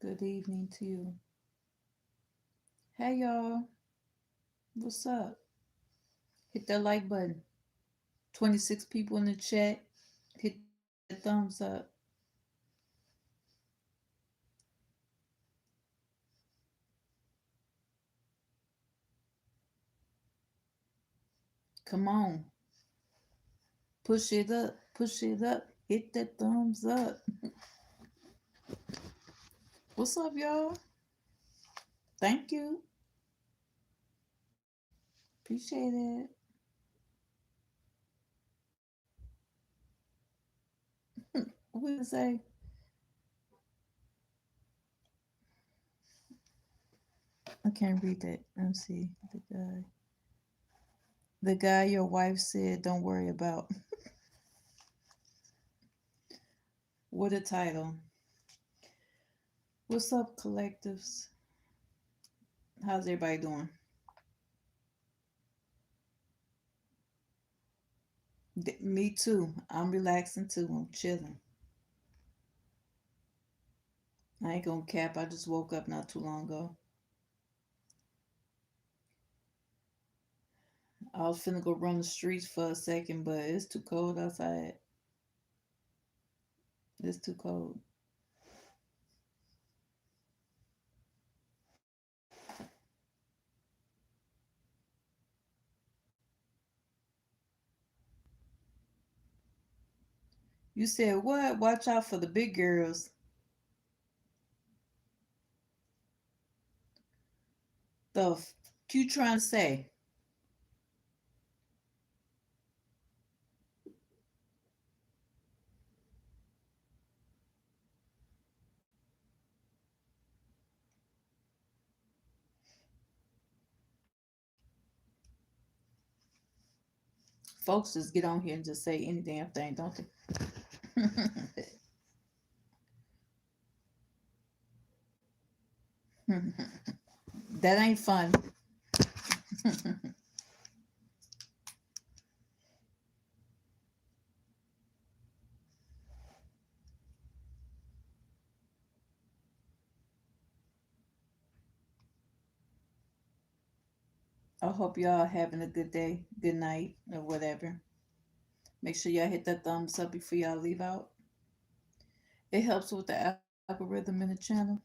Good evening to you. Hey y'all, what's up? Hit that like button. 26 people in the chat. Hit that thumbs up. Come on. Push it up. Push it up. Hit that thumbs up. What's up, y'all? Thank you. Appreciate it. What we gonna say? I can't read that. Let me see. The guy your wife said don't worry about. What a title. What's up, collectives? How's everybody doing? Me too. I'm relaxing too. I'm chilling. I ain't gonna cap. I just woke up not too long ago. I was finna go run the streets for a second, but it's too cold outside. It's too cold. You said what? Watch out for the big girls. The you trying to say? Folks just get on here and just say any damn thing, don't they? That ain't fun. I hope y'all having a good day, good night, or whatever. Make sure y'all hit that thumbs up before y'all leave out. It helps with the algorithm in the channel.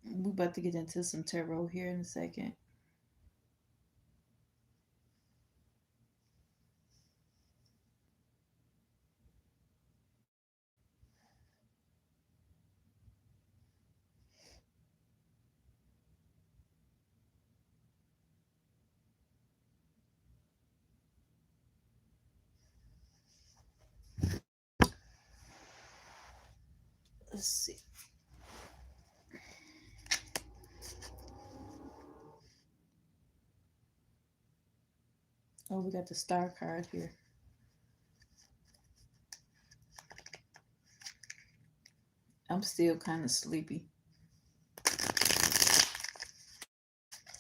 We about to get into some tarot here in a second. Let's see. Oh, we got the star card here. I'm still kind of sleepy.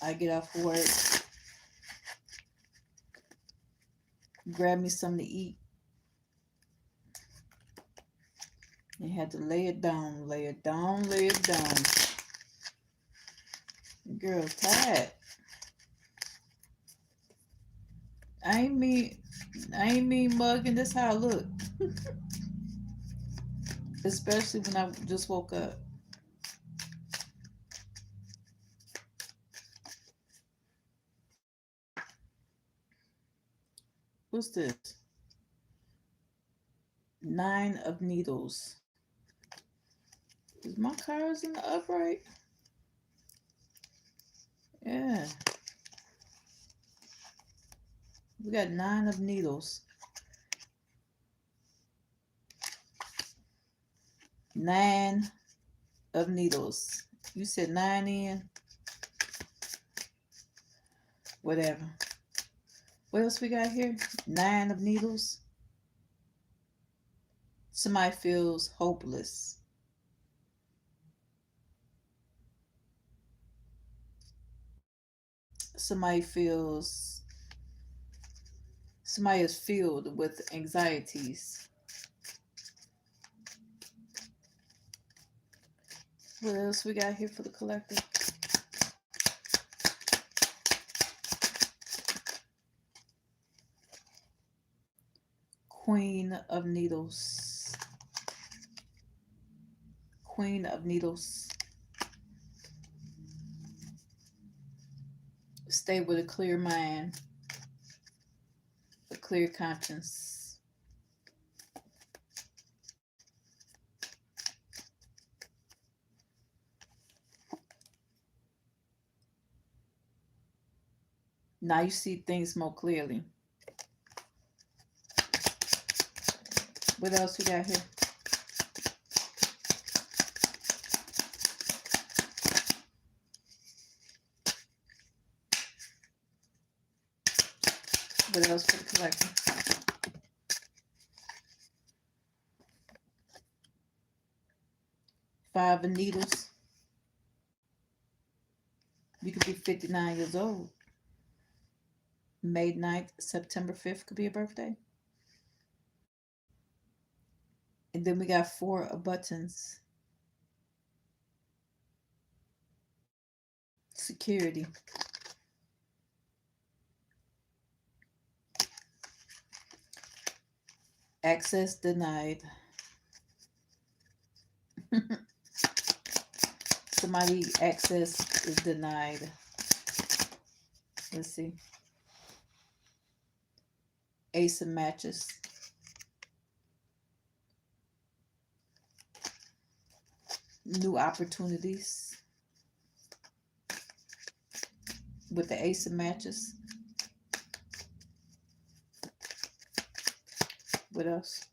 I get off work, grab me something to eat, and had to lay it down, lay it down, lay it down. Girl, tired. I ain't mean, I ain't mean mugging. This how I look, especially when I just woke up. What's this? Nine of Needles. Is my cards in the upright? Yeah. We got Nine of Needles. Nine of Needles. You said nine in? Whatever. What else we got here? Nine of Needles. Somebody feels hopeless. Somebody feels, somebody is filled with anxieties. What else we got here for the collective? Queen of Needles. Queen of Needles. Stay with a clear mind, a clear conscience. Now you see things more clearly. What else we got here? What else for the collective? Five of Needles. You could be 59 years old. May 9th, September 5th could be a birthday. And then we got four of buttons. Security. Access denied. Somebody access is denied. Let's see. Ace of matches. New opportunities. With the ace of matches. What else?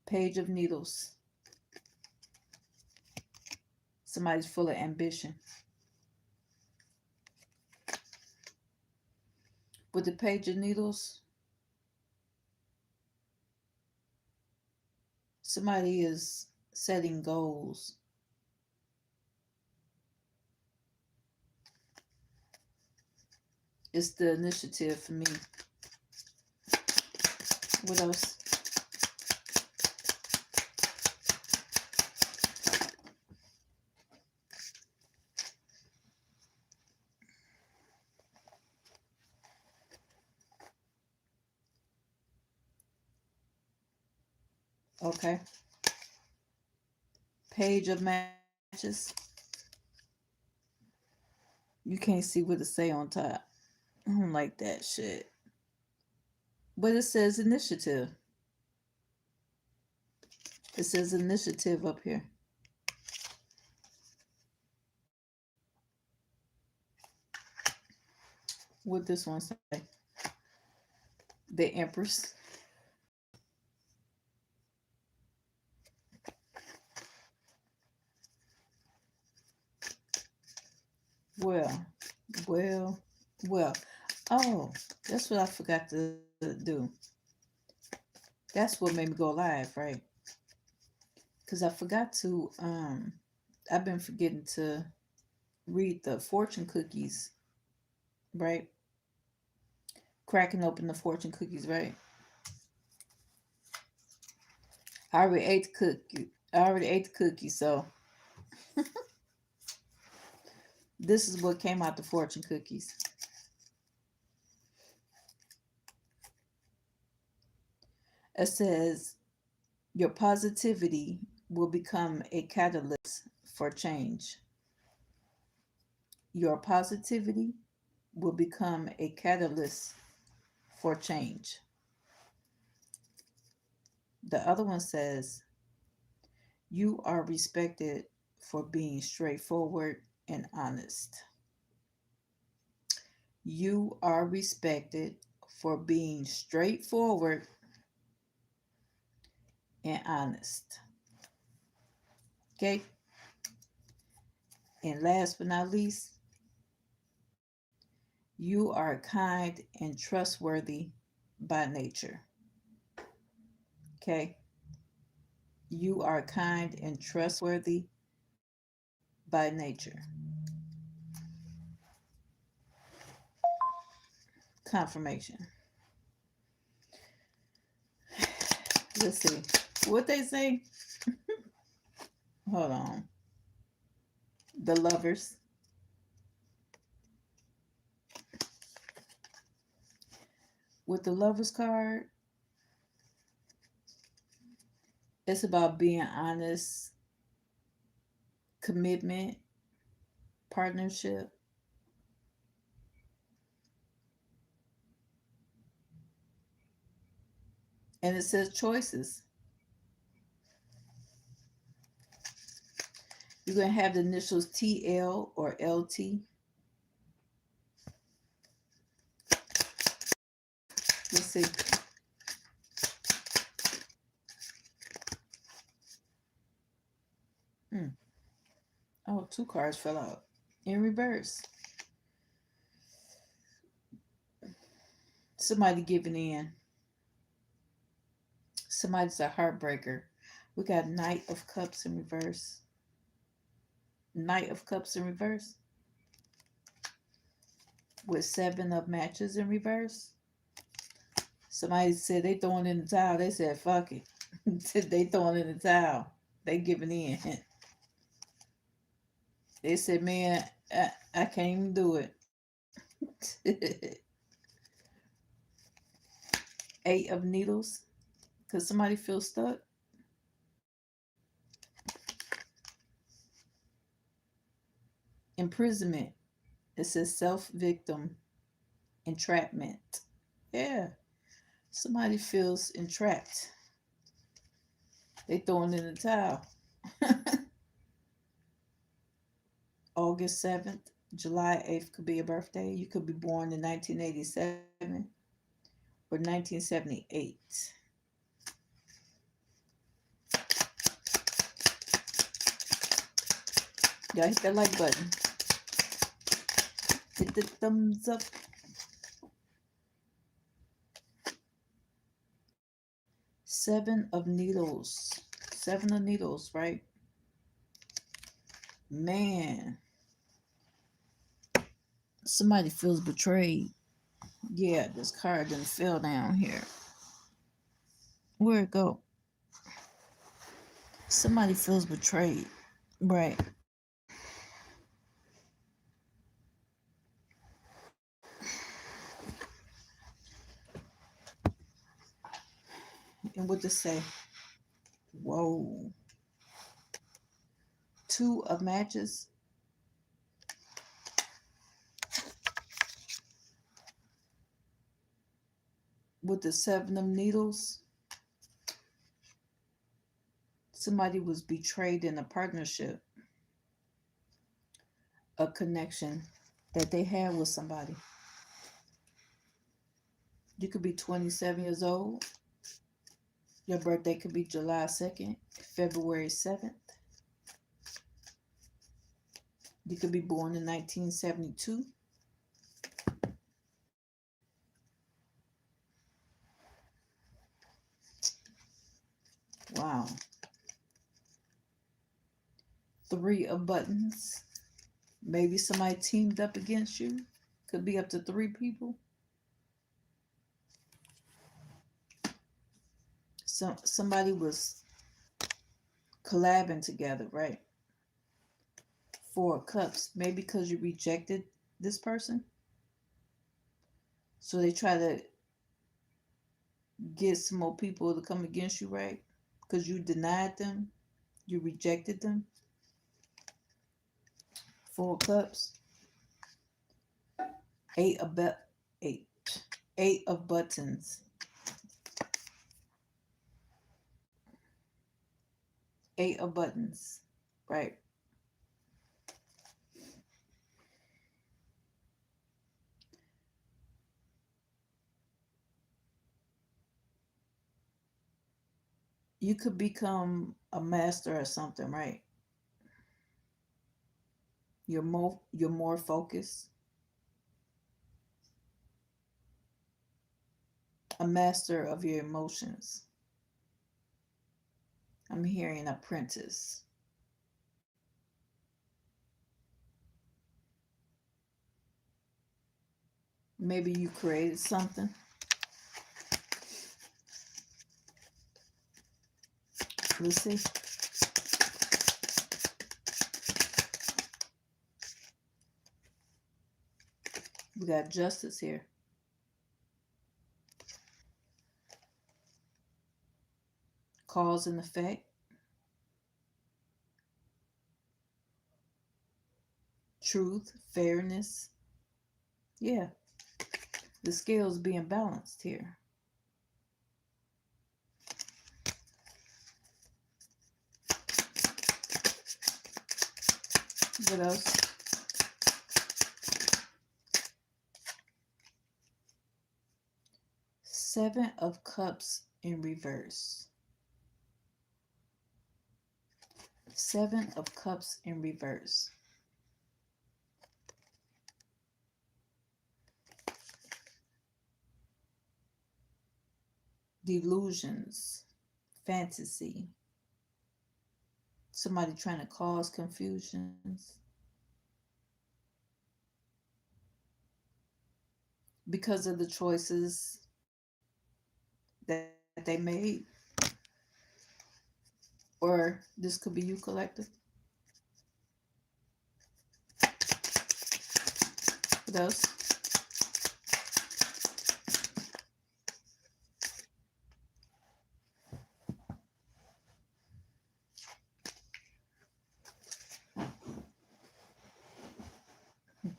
Page of Needles. Somebody's full of ambition. With the Page of Needles, somebody is setting goals. It's the initiative for me. What else? Okay. Page of matches. You can't see what it say on top. I don't like that shit. But it says initiative. It says initiative up here. What this one say? The Empress. Well, well, well. Oh, that's what I forgot to do. That's what made me go live, right? Because I forgot to. I've been forgetting to read the fortune cookies, right? Cracking open the fortune cookies, right? I already ate the cookie. I already ate the cookie, so this is what came out the fortune cookies. It says your positivity will become a catalyst for change. Your positivity will become a catalyst for change. The other one says you are respected for being straightforward and honest. You are respected for being straightforward and honest. Okay? And last but not least, you are kind and trustworthy by nature. Okay? You are kind and trustworthy by nature. Confirmation. Let's see. What they say? Hold on. The lovers. With the lovers card, it's about being honest, commitment, partnership, and it says choices. You're going to have the initials TL or LT. Let's see. Hmm. Oh, two cards fell out in reverse. Somebody giving in. Somebody's a heartbreaker. We got Knight of Cups in reverse. Knight of Cups in reverse. With Seven of Matches in reverse. Somebody said they throwing in the towel. They said, fuck it. They throwing in the towel. They giving in. They said, man, I can't even do it. Eight of Needles. Because somebody feels stuck. Imprisonment. It says self-victim. Entrapment. Yeah. Somebody feels entrapped. They throwing in the towel. August 7th, July 8th could be a birthday. You could be born in 1987 or 1978. Y'all hit that like button. Hit the thumbs up. Seven of Needles. Seven of Needles, right? Man. Somebody feels betrayed. Yeah, this card didn't fell down here. Where'd it go? Somebody feels betrayed. Right. And what to say? Whoa. Two of matches with the seven of needles. Somebody was betrayed in a partnership, a connection that they had with somebody. You could be 27 years old. Your birthday could be July 2nd, February 7th. You could be born in 1972. Wow. Three of buttons. Maybe somebody teamed up against you. Could be up to three people. Somebody was collabing together, right? Four of cups. Maybe because you rejected this person. So they try to get some more people to come against you, right? Because you denied them. You rejected them. Four of cups. Eight of eight. Eight of buttons. Eight of buttons. Right. You could become a master or something, right? You're more focused. A master of your emotions. I'm hearing apprentice. Maybe you created something. Let's see. We got justice here. Cause and effect. Truth, fairness. Yeah, the scales being balanced here. What else? Seven of cups in reverse. Seven of cups in reverse. Delusions, fantasy. Somebody trying to cause confusions because of the choices that they made. Or this could be you, collective. What else?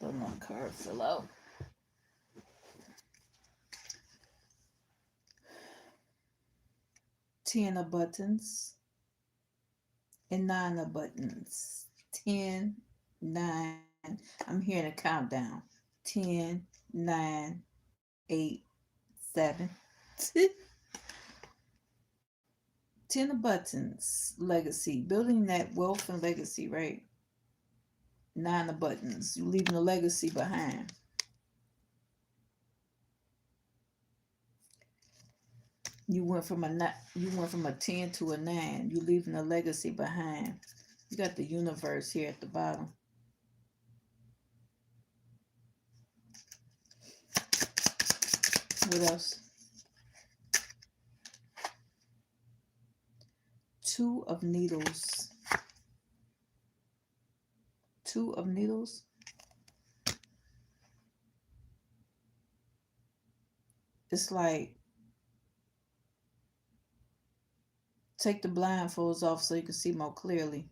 Let my card fill out. Ten of buttons and nine of buttons. 10, 9. I'm hearing a countdown. 10, 9, 8, 7. 10 of buttons. Legacy. Building that wealth and legacy, right? Nine of buttons. You're leaving a legacy behind. You went from a 10 to a 9. You're leaving a legacy behind. You got the universe here at the bottom. What else? Two of needles. Two of needles. It's like take the blindfolds off so you can see more clearly.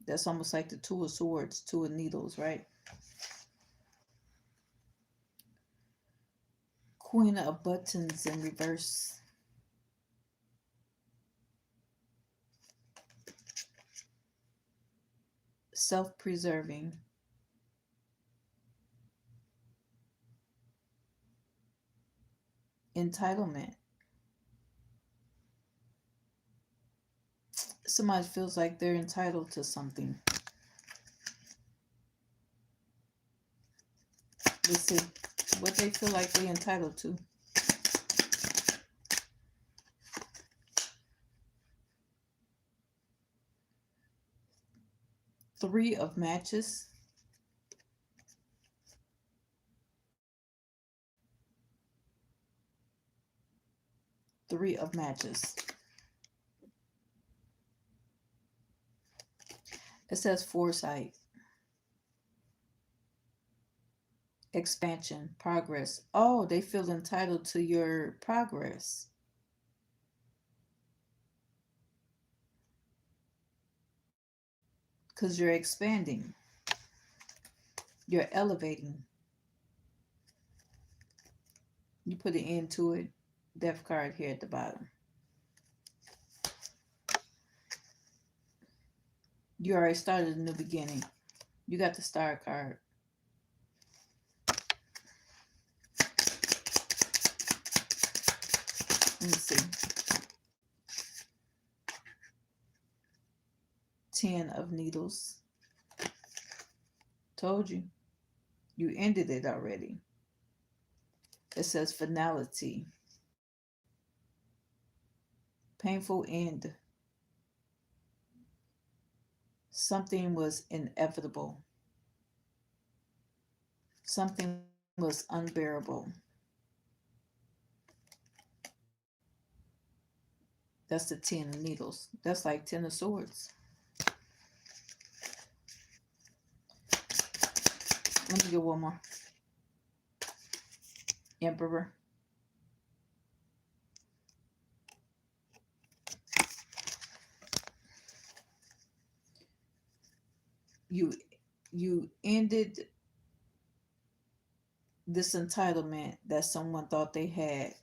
That's almost like the two of swords, two of needles, right? Queen of buttons in reverse. Self-preserving. Entitlement. Somebody feels like they're entitled to something. Let's see what they feel like they're entitled to. Three of matches. Three of matches. It says foresight, expansion, progress. Oh, they feel entitled to your progress. Because you're expanding. You're elevating. You put an end to it. Death card here at the bottom. You already started a new beginning. You got the star card. Let me see. 10 of needles. Told you. You ended it already. It says finality. Painful end. Something was inevitable. Something was unbearable. That's the 10 of needles. That's like 10 of swords. Let me get one more. Emperor. You ended this entitlement that someone thought they had.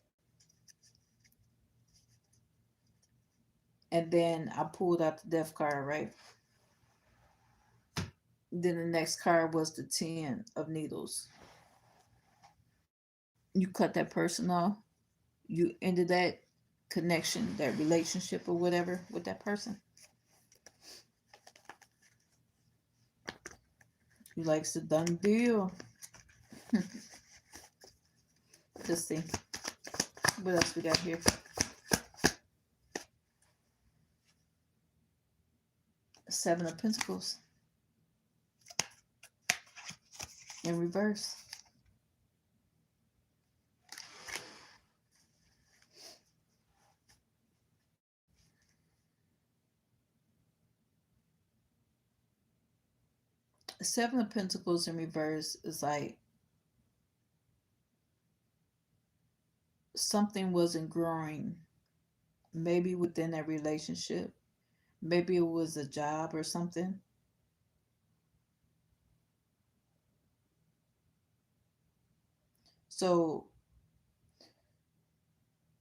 And then I pulled out the death card, right? Then the next card was the 10 of needles. You cut that person off. You ended that connection, that relationship or whatever with that person. You likes the done deal. Let's see. What else we got here? Seven of Pentacles. In reverse. Seven of Pentacles in reverse is like something wasn't growing, maybe within that relationship. Maybe it was a job or something. So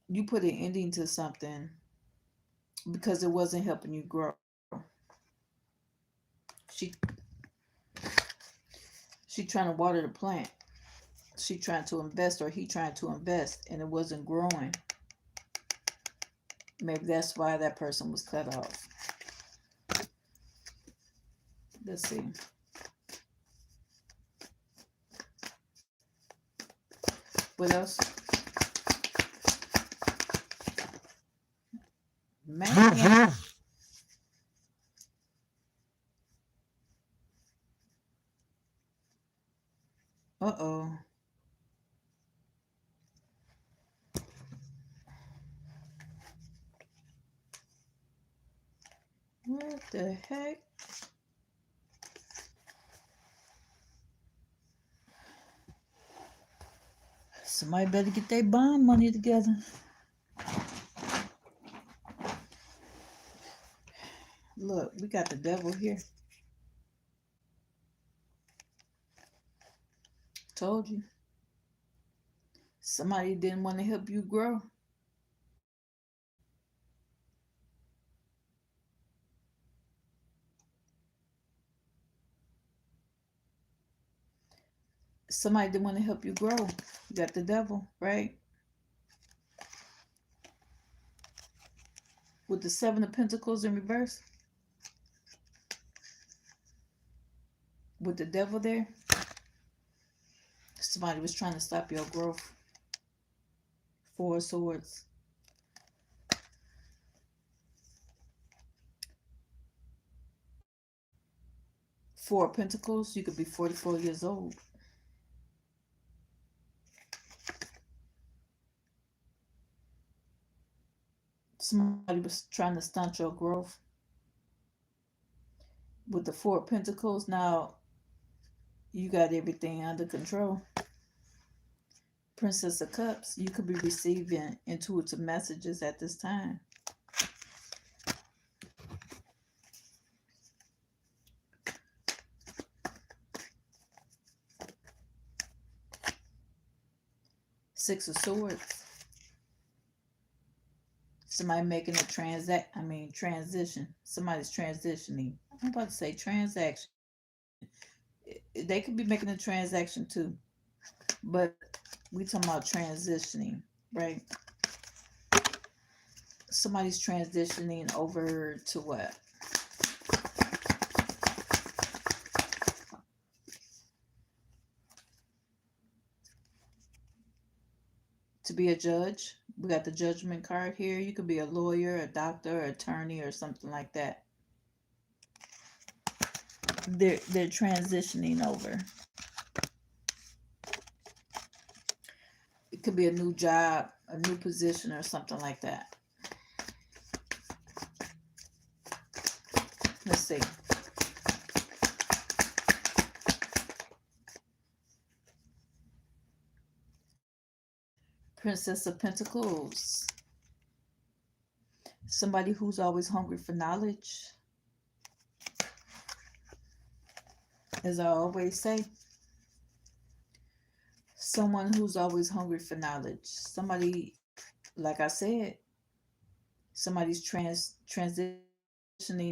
you put an ending to something because it wasn't helping you grow. She she trying to water the plant. She trying to invest or he trying to invest and it wasn't growing. Maybe that's why that person was cut off. Let's see. What else? Man. Uh-oh. What the heck? Somebody better get their bond money together. Look, we got the devil here. Told you. Somebody didn't want to help you grow. Somebody didn't want to help you grow. You got the devil, right? With the Seven of Pentacles in reverse. With the devil there. Somebody was trying to stop your growth. Four of Swords. Four of Pentacles. You could be 44 years old. Somebody was trying to stunt your growth. With the Four of Pentacles, now you got everything under control. Princess of Cups, you could be receiving intuitive messages at this time. Six of Swords. Somebody making a transition. Somebody's transitioning. I'm about to say transaction. They could be making a transaction too. But we talking about transitioning, right? Somebody's transitioning over to what? To be a judge. We got the Judgment card here. You could be a lawyer, a doctor, attorney, or something like that. They're transitioning over. It could be a new job, a new position, or something like that. Let's see. Princess of Pentacles. Somebody who's always hungry for knowledge. As I always say, someone who's always hungry for knowledge. Somebody, like I said, somebody's transitioning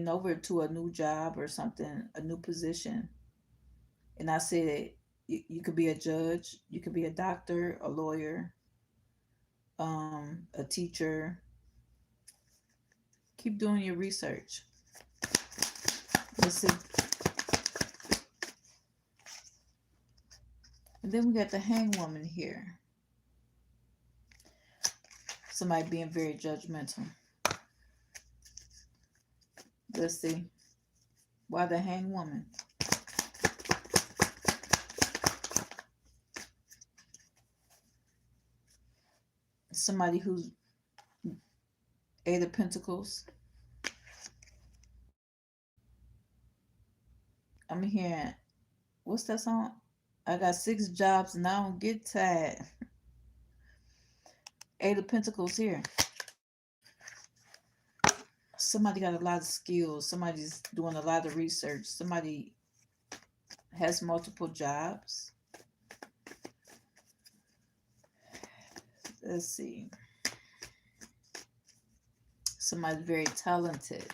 over to a new job or something, a new position. And I said, you could be a judge, you could be a doctor, a lawyer, a teacher. Keep doing your research. Let's see. And then we got the Hanged Woman here. Somebody being very judgmental. Let's see. Why the Hanged Woman? Somebody who's Eight of Pentacles. I'm hearing, what's that song? I got 6 jobs and I don't get tired. Eight of Pentacles here. Somebody got a lot of skills. Somebody's doing a lot of research. Somebody has multiple jobs. Let's see. Somebody's very talented.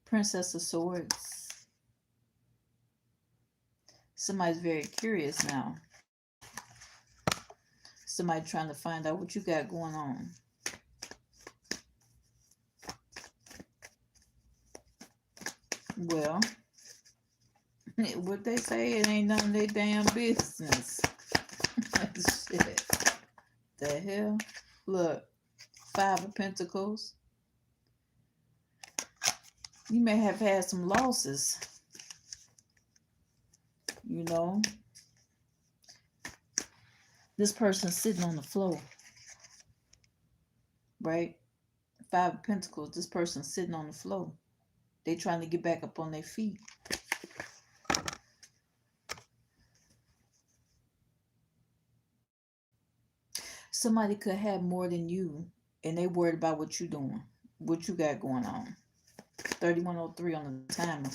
Princess of Swords. Somebody's very curious now. Somebody trying to find out what you got going on. Well, what they say, it ain't none of their damn business. Shit. The hell? Look, 5 of Pentacles. You may have had some losses. You know. This person's sitting on the floor, right? Five of Pentacles. This person's sitting on the floor. They trying to get back up on their feet. Somebody could have more than you, and they worried about what you doing, what you got going on. 3103 on the timer.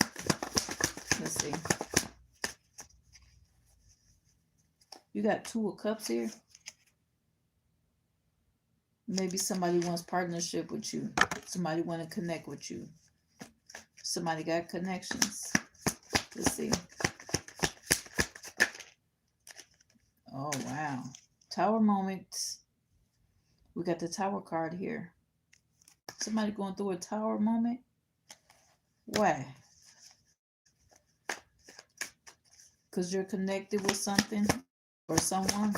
Let's see. You got Two of Cups here. Maybe somebody wants partnership with you. Somebody want to connect with you. Somebody got connections. Let's see. Oh, wow. Tower moment. We got the Tower card here. Somebody going through a Tower moment. Why? Because you're connected with something or someone.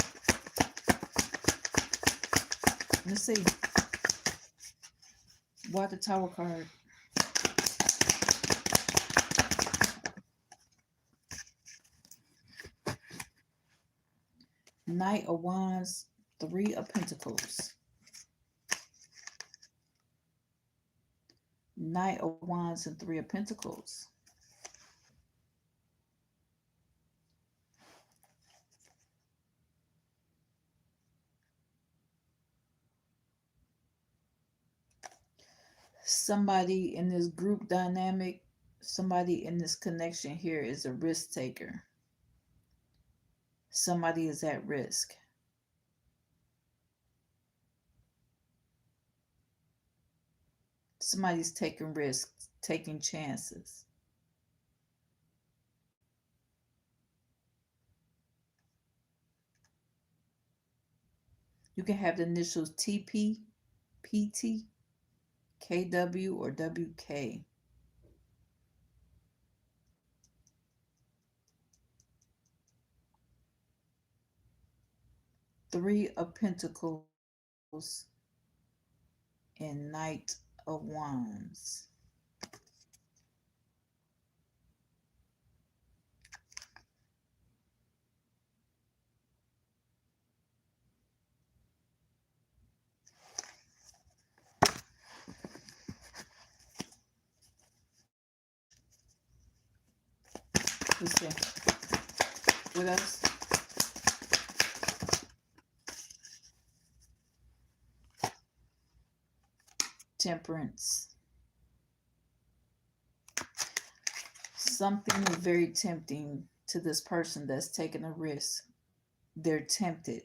Let's see. Why the Tower card? Knight of Wands, Three of Pentacles. Knight of Wands and Three of Pentacles. Somebody in this group dynamic, somebody in this connection here is a risk taker. Somebody is at risk. Somebody's taking risks, taking chances. You can have the initials TP, PT, KW, or WK. Three of Pentacles and Knight of Wands. Let's see. What else? Temperance. Something is very tempting to this person that's taking a risk. They're tempted.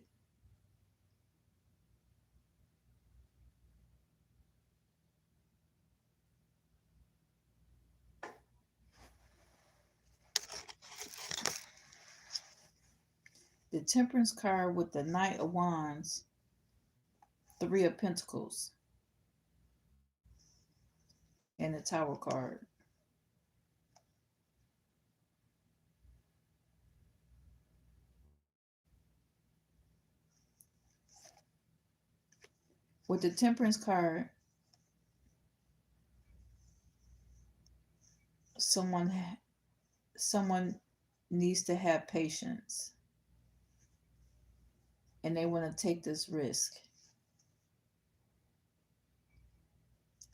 The Temperance card with the Knight of Wands, Three of Pentacles, and the Tower card. With the Temperance card, someone needs to have patience, and they want to take this risk.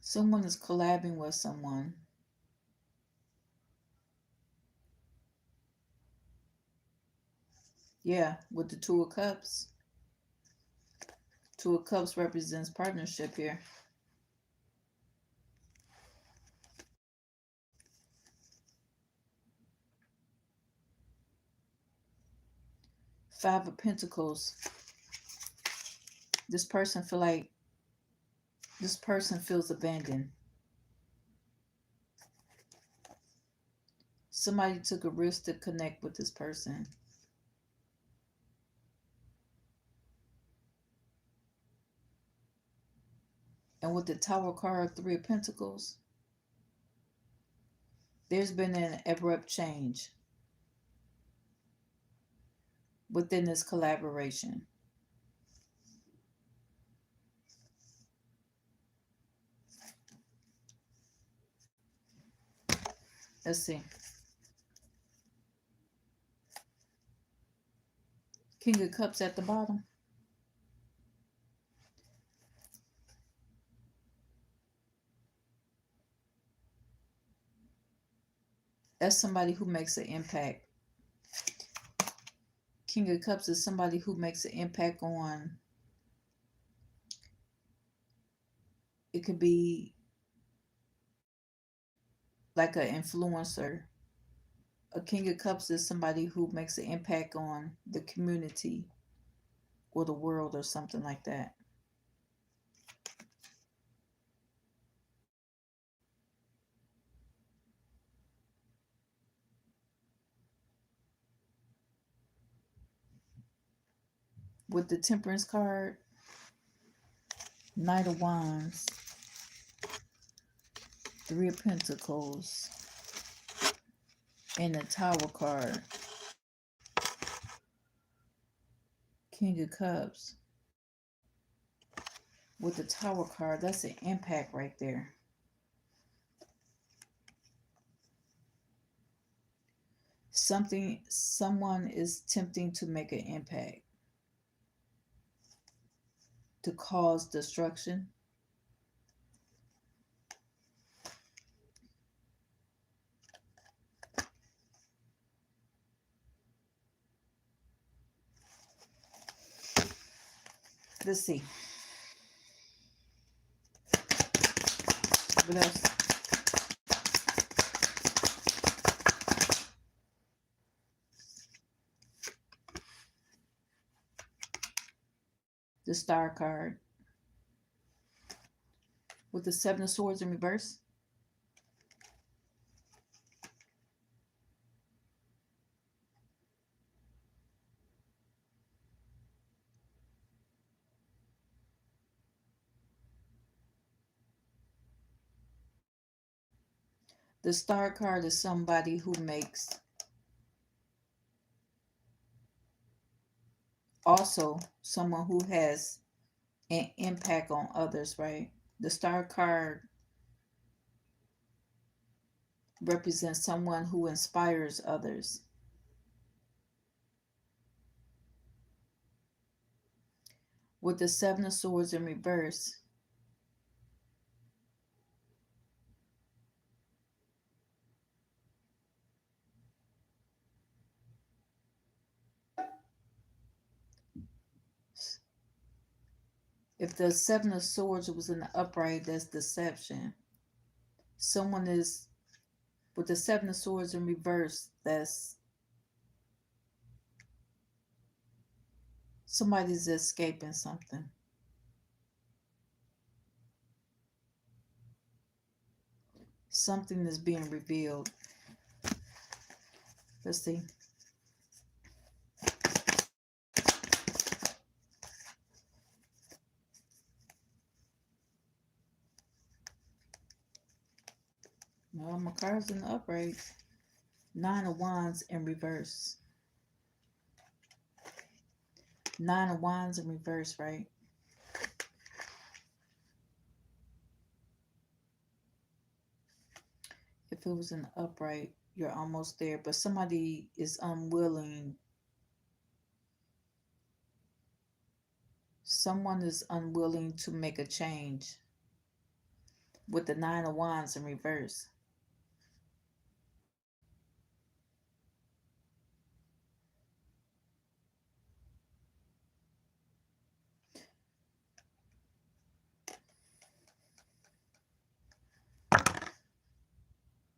Someone is collabing with someone. Yeah, with the Two of Cups. Two of Cups represents partnership here. Five of Pentacles. This person feels abandoned. Somebody took a risk to connect with this person. And with the Tower card, Three of Pentacles, there's been an abrupt change within this collaboration. Let's see. King of Cups at the bottom. That's somebody who makes an impact. King of Cups is somebody who makes an impact on, it could be like an influencer. A King of Cups is somebody who makes an impact on the community or the world or something like that. With the Temperance card, Knight of Wands, Three of Pentacles, and the Tower card, King of Cups. With the Tower card, that's an impact right there. Someone is attempting to make an impact, to cause destruction. Let's see. What else? The Star card. With the Seven of Swords in reverse. The Star card is somebody who makes, also someone who has an impact on others, right? The Star card represents someone who inspires others. With the Seven of Swords in reverse, if the Seven of Swords was in the upright, that's deception. Someone is, with the Seven of Swords in reverse, that's somebody's escaping something. Something is being revealed. Let's see. No, my card's in the upright. Nine of Wands in reverse. Nine of Wands in reverse, right? If it was in the upright, you're almost there, but somebody is unwilling. Someone is unwilling to make a change. With the Nine of Wands in reverse.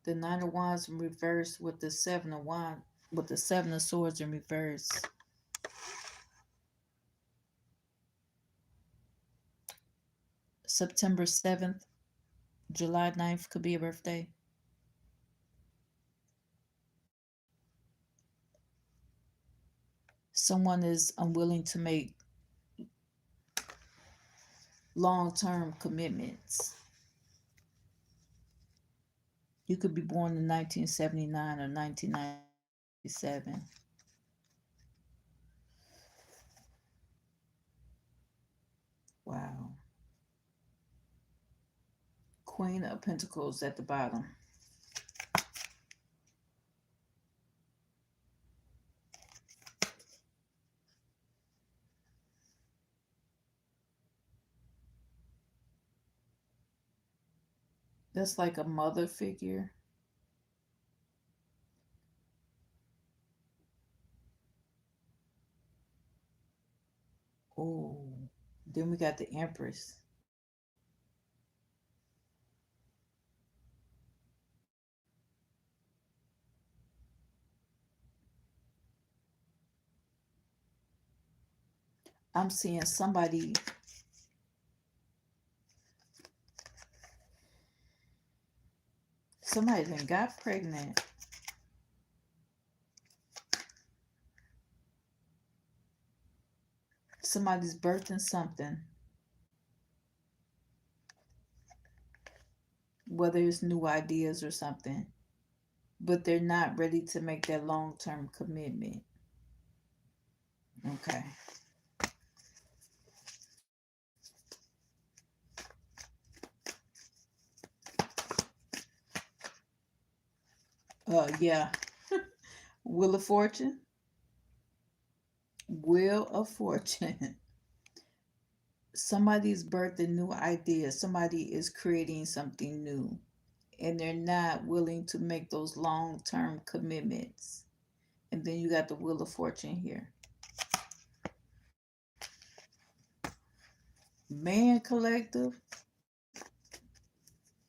The Nine of Wands in reverse with the Seven of Wands, with the Seven of Swords in reverse. September 7th, July 9th could be a birthday. Someone is unwilling to make long-term commitments. You could be born in 1979 or 1997. Wow. Queen of Pentacles at the bottom. That's like a mother figure. Oh, then we got the Empress. I'm seeing somebody that got pregnant. Somebody's birthing something, whether it's new ideas or something, but they're not ready to make that long term commitment. Okay. Yeah. Wheel of Fortune. Wheel of Fortune. Somebody's birthing new ideas. Somebody is creating something new, and they're not willing to make those long term commitments. And then you got the Wheel of Fortune here. Man collective,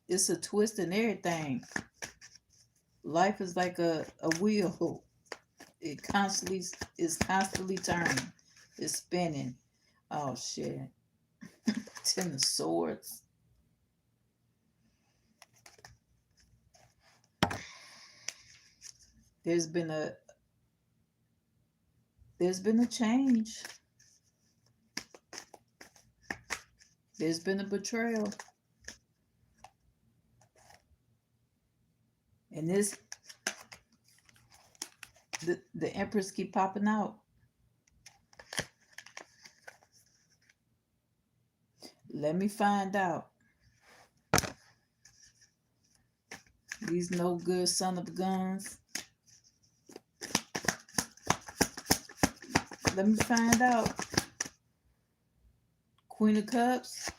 it's a twist in everything. Life is like a wheel. It constantly is constantly turning. It's spinning. Oh shit. Ten of Swords. There's been a there's been a change. There's been a betrayal. And the Empress keep popping out. Let me find out. These no good son of guns. Let me find out. Queen of Cups.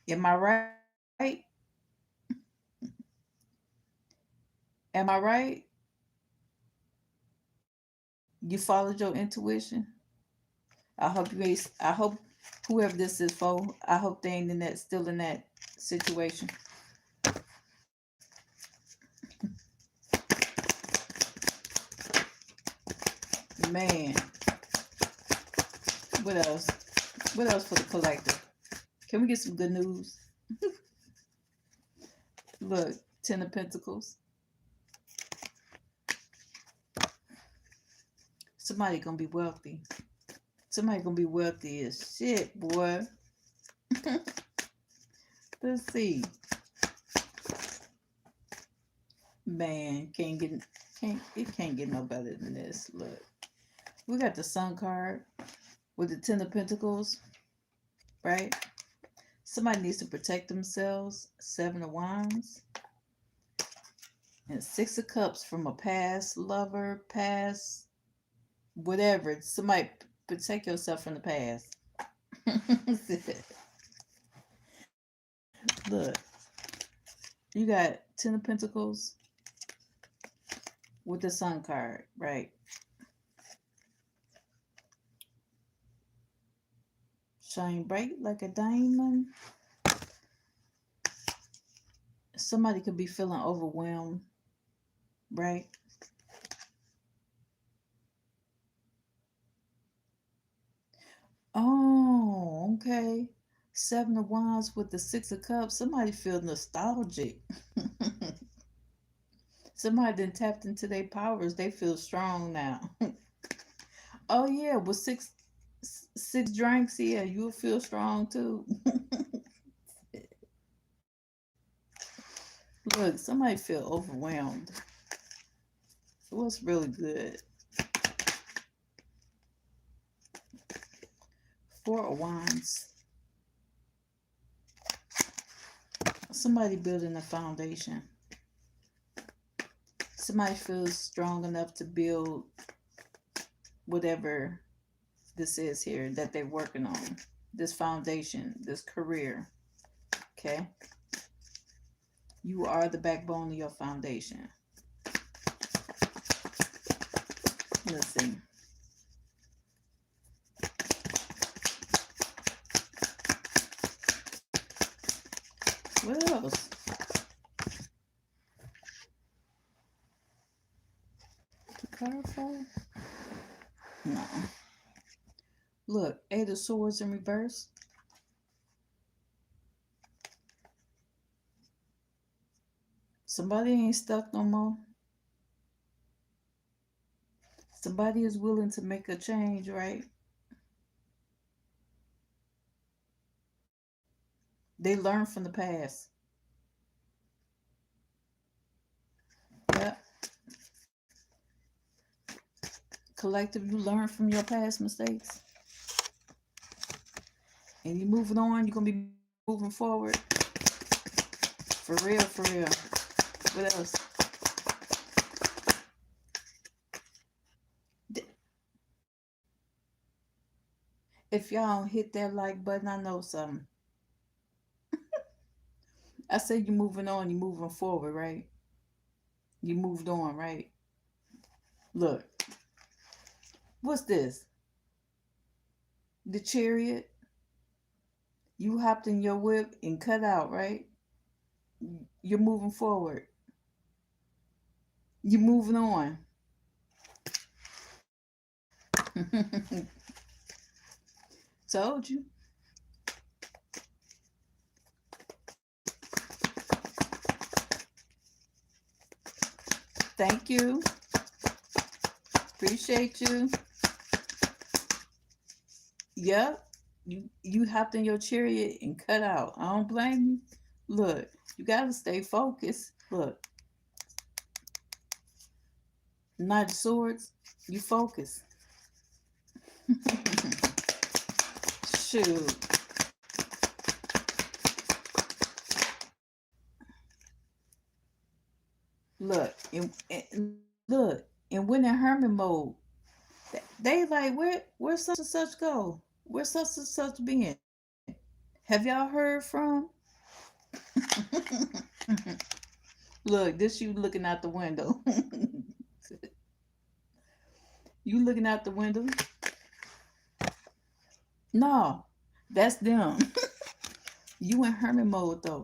Am I right? Am I right? You followed your intuition. I hope whoever this is for, I hope they ain't in that still in that situation. Man, what else? What else for the collective? Can we get some good news? Look, Ten of Pentacles. Somebody gonna be wealthy. Somebody gonna be wealthy as shit, boy. Let's see. Man, can't get no better than this. Look. We got the Sun card with the Ten of Pentacles, right? Somebody needs to protect themselves. Seven of Wands. And Six of Cups from a past lover, past whatever. Somebody protect yourself from the past. Look, you got Ten of Pentacles with the Sun card, right? Shine bright like a diamond. Somebody could be feeling overwhelmed, right? Oh, okay. Seven of Wands with the Six of Cups. Somebody feel nostalgic. Somebody then tapped into their powers. They feel strong now. Oh yeah, with six drinks, yeah, you'll feel strong too. Look, somebody feel overwhelmed. What's really good? Four of Wands. Somebody building a foundation. Somebody feels strong enough to build whatever this is here that they're working on. This foundation, this career. Okay. You are the backbone of your foundation. Let's see. What else? The card fall? No. Look, Eight of Swords in reverse. Somebody ain't stuck no more. Somebody is willing to make a change, right? They learn from the past. Yep. Collective, you learn from your past mistakes. And you moving on, you're gonna be moving forward. For real, for real. What else? If y'all don't hit that like button, I know something. I said you're moving on, you're moving forward, right? You moved on, right? Look, what's this? The Chariot. You hopped in your whip and cut out, right? You're moving forward. You're moving on. Told you. Thank you. Appreciate you. Yep. You hopped in your chariot and cut out. I don't blame you. Look, you gotta stay focused. Look, Knight of Swords, you focus. Shoot. Look, look, and when in hermit mode, they like where such and such go? Where such and such been? Have y'all heard from? Look, this you looking out the window. You looking out the window? No, that's them. You in hermit mode though,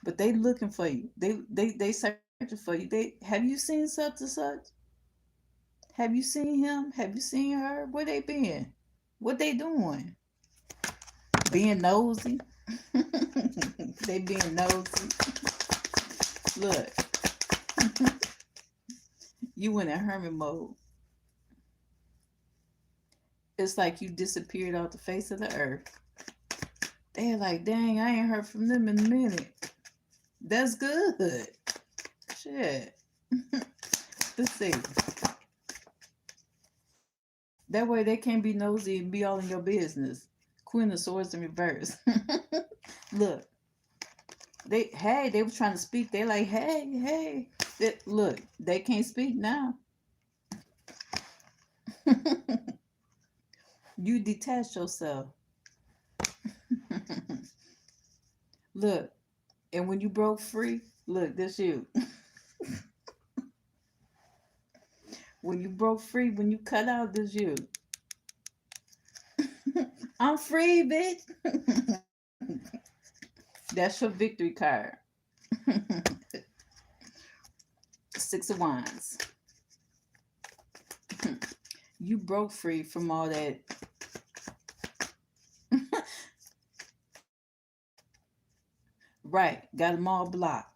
but they looking for you. They searching for you. They have you seen such and such? Have you seen him? Have you seen her? Where they been? What they doing? Being nosy. They being nosy. Look, you in a hermit mode. It's like you disappeared off the face of the earth. They're like, dang, I ain't heard from them in a minute. That's good. Shit. Let's see. That way they can't be nosy and be all in your business. Queen of Swords in reverse. Look, they were trying to speak. They like, hey. Look, they can't speak now. You detach yourself. Look, and when you broke free, look, this you. When you broke free, when you cut out, this you. I'm free, bitch. That's your victory card. Six of Wands. You broke free from all that. Right, got them all blocked.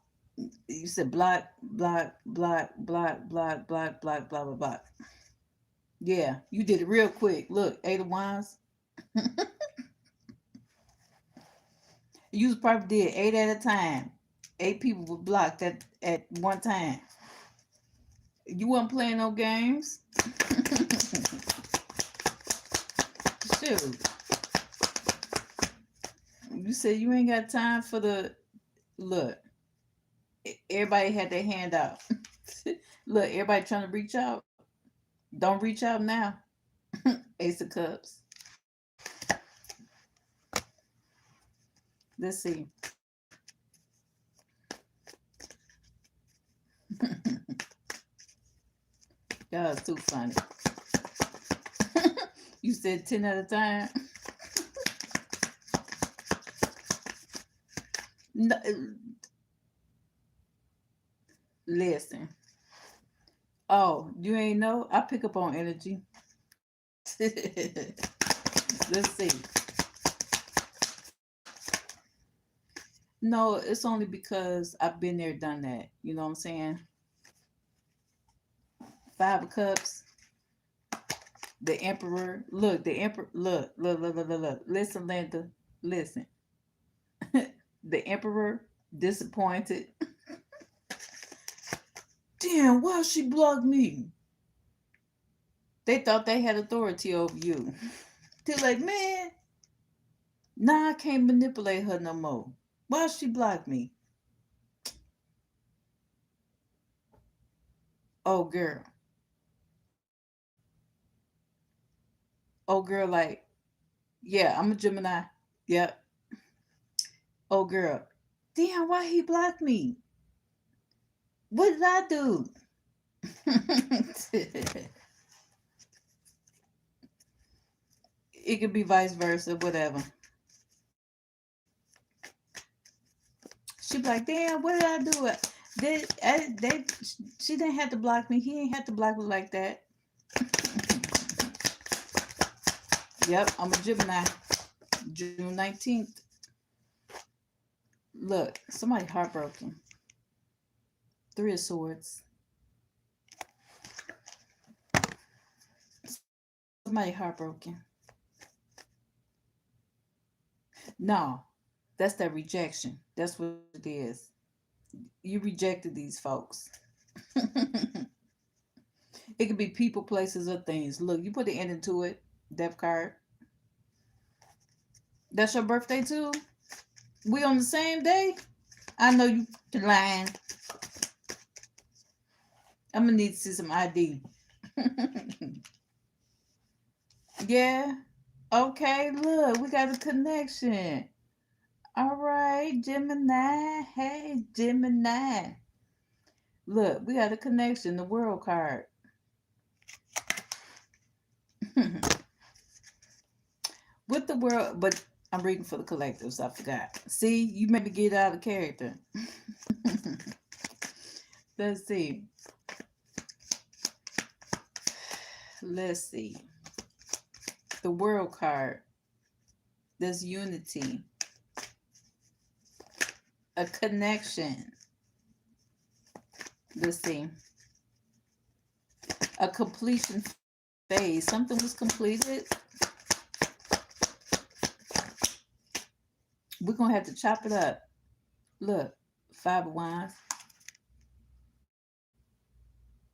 You said block, block, block, block, block, block, block, blah, blah, blah. Yeah, you did it real quick. Look, Eight of Wands. You probably did 8 at a time. 8 people were blocked at one time. You weren't playing no games. Shoot. You said you ain't got time for the look. Everybody had their hand out. Look, everybody trying to reach out. Don't reach out now. Ace of Cups. Let's see. Y'all is too funny. You said 10 at a time? No, listen. Oh, you ain't know? I pick up on energy. Let's see. No, it's only because I've been there, done that. You know what I'm saying? Five of Cups, the Emperor. Look, the Emperor. Look. Listen, Linda. Listen. The Emperor, disappointed. Damn, why she blocked me? They thought they had authority over you. They're like, man, nah, I can't manipulate her no more. Why she blocked me? Oh, girl. Oh, girl, like, yeah, I'm a Gemini. Yep. Oh, girl. Damn, why he blocked me? What did I do? It could be vice versa, whatever. She be like, damn, what did I do? She didn't have to block me. He ain't have to block me like that. Yep, I'm a Gemini. June 19th. Look, somebody heartbroken. Three of Swords. Somebody heartbroken. No, that's that rejection. That's what it is. You rejected these folks. It could be people, places, or things. Look, you put the end into it. Death card. That's your birthday too? We on the same day? I know you lying. I'm gonna need to see some ID. Yeah. Okay, look, we got a connection. All right, Gemini. Hey, Gemini. Look, we got a connection. The world card. With the world, but I'm reading for the collectives. I forgot. See, you made me get out of character. Let's see. Let's see. The world card. There's unity. A connection. Let's see. A completion phase. Something was completed. We're going to have to chop it up. Look, Five of Wands.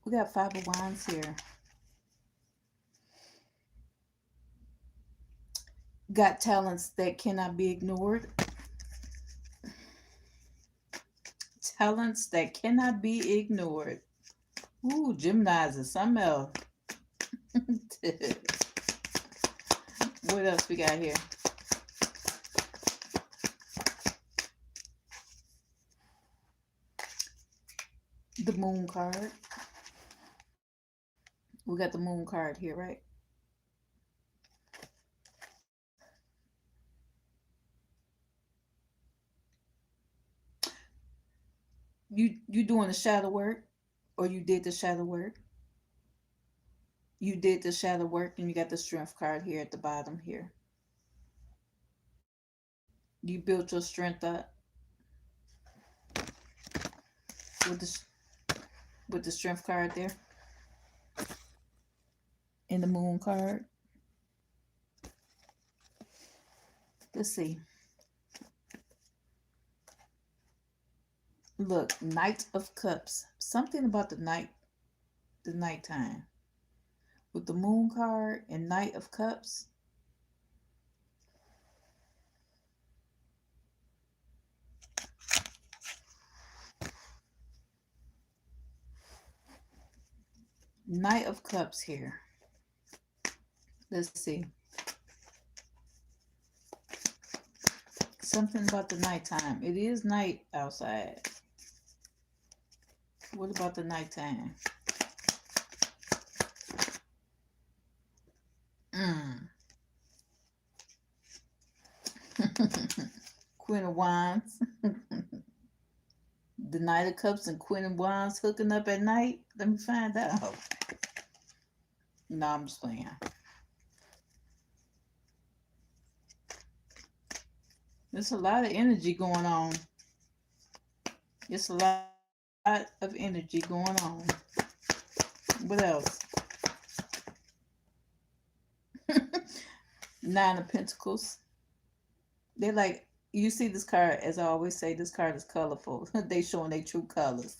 We got Five of Wands here. Got talents that cannot be ignored. Talents that cannot be ignored. Ooh, Gemini's is something else. What else we got here? The Moon card. We got the Moon card here, right? You doing the shadow work, or you did the shadow work? You did the shadow work, and you got the Strength card here at the bottom here. You built your strength up with the Strength card there, and the Moon card. Let's see. Look, Knight of Cups. Something about the nighttime. With the Moon card and Knight of Cups. Knight of Cups here. Let's see. Something about the nighttime. It is night outside. What about the nighttime? Mm. Queen of Wands. The Knight of Cups and Queen of Wands hooking up at night. Let me find out. No, I'm just playing. There's a lot of energy going on. It's a lot of energy going on. What else? Nine of Pentacles. They're like, you see this card, as I always say, this card is colorful. They showing their true colors.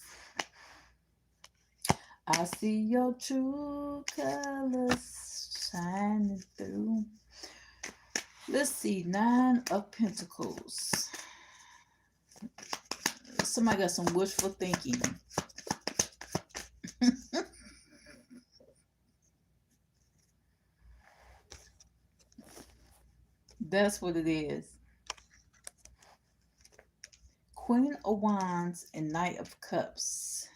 I see your true colors shining through. Let's see, Nine of Pentacles. Somebody got some wishful thinking. That's what it is. Queen of Wands and Knight of Cups.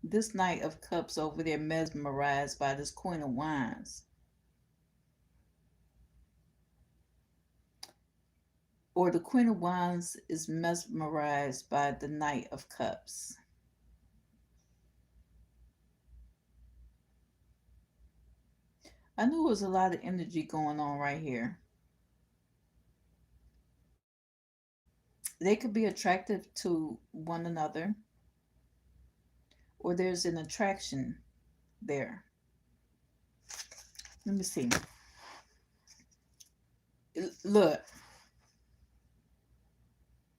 This Knight of Cups over there mesmerized by this Queen of Wands. Or the Queen of Wands is mesmerized by the Knight of Cups. I knew there was a lot of energy going on right here. They could be attractive to one another, or there's an attraction there. Let me see. Look,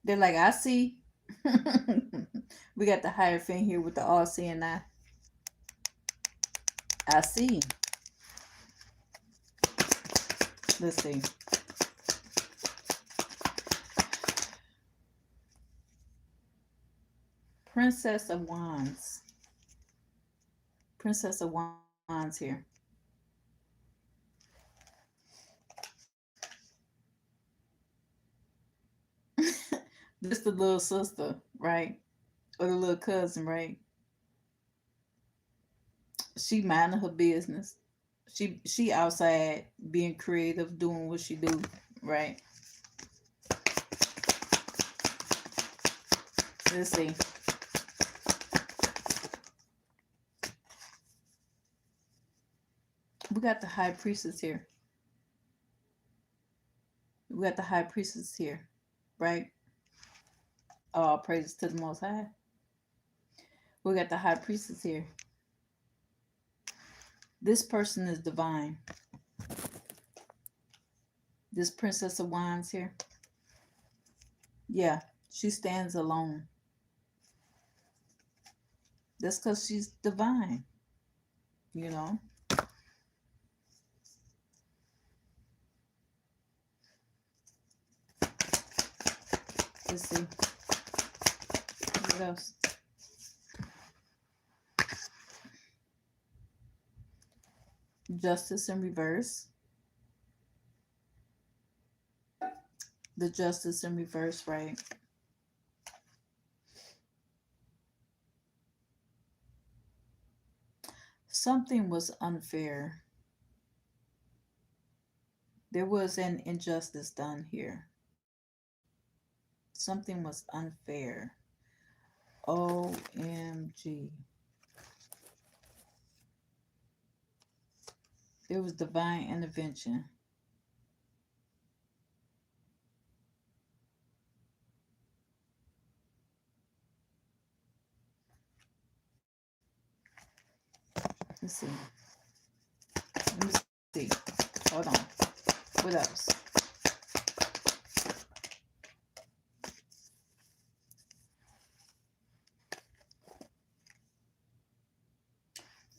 they're like, I see. We got the Hierophant here with the all seeing eye. I see. Let's see. Princess of Wands. Princess of Wands here. This the little sister, right? Or the little cousin, right? She minding her business. She outside being creative, doing what she do, right? Let's see. We got the High Priestess here. We got the High Priestess here, right? All praises to the Most High. We got the High Priestess here. This person is divine. This Princess of Wands here. Yeah, she stands alone. That's because she's divine, you know? Let's see. What else? Justice in reverse. The Justice in reverse, right? Something was unfair. There was an injustice done here. Something was unfair. OMG. There was divine intervention. Let's see. Let me see. Hold on. What else?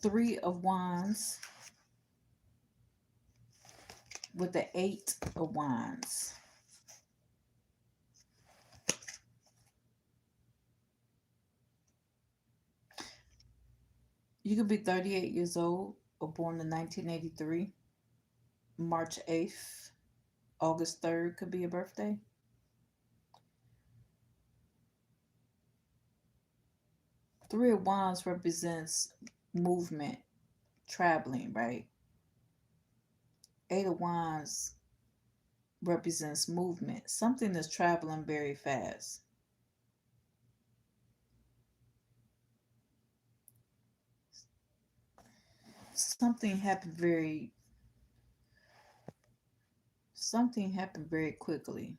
Three of Wands with the Eight of Wands. You could be 38 years old or born in 1983. March 8th, August 3rd could be your birthday. Three of Wands represents movement, traveling, right? Eight of Wands represents movement. Something that's traveling very fast. Something happened very something happened very quickly.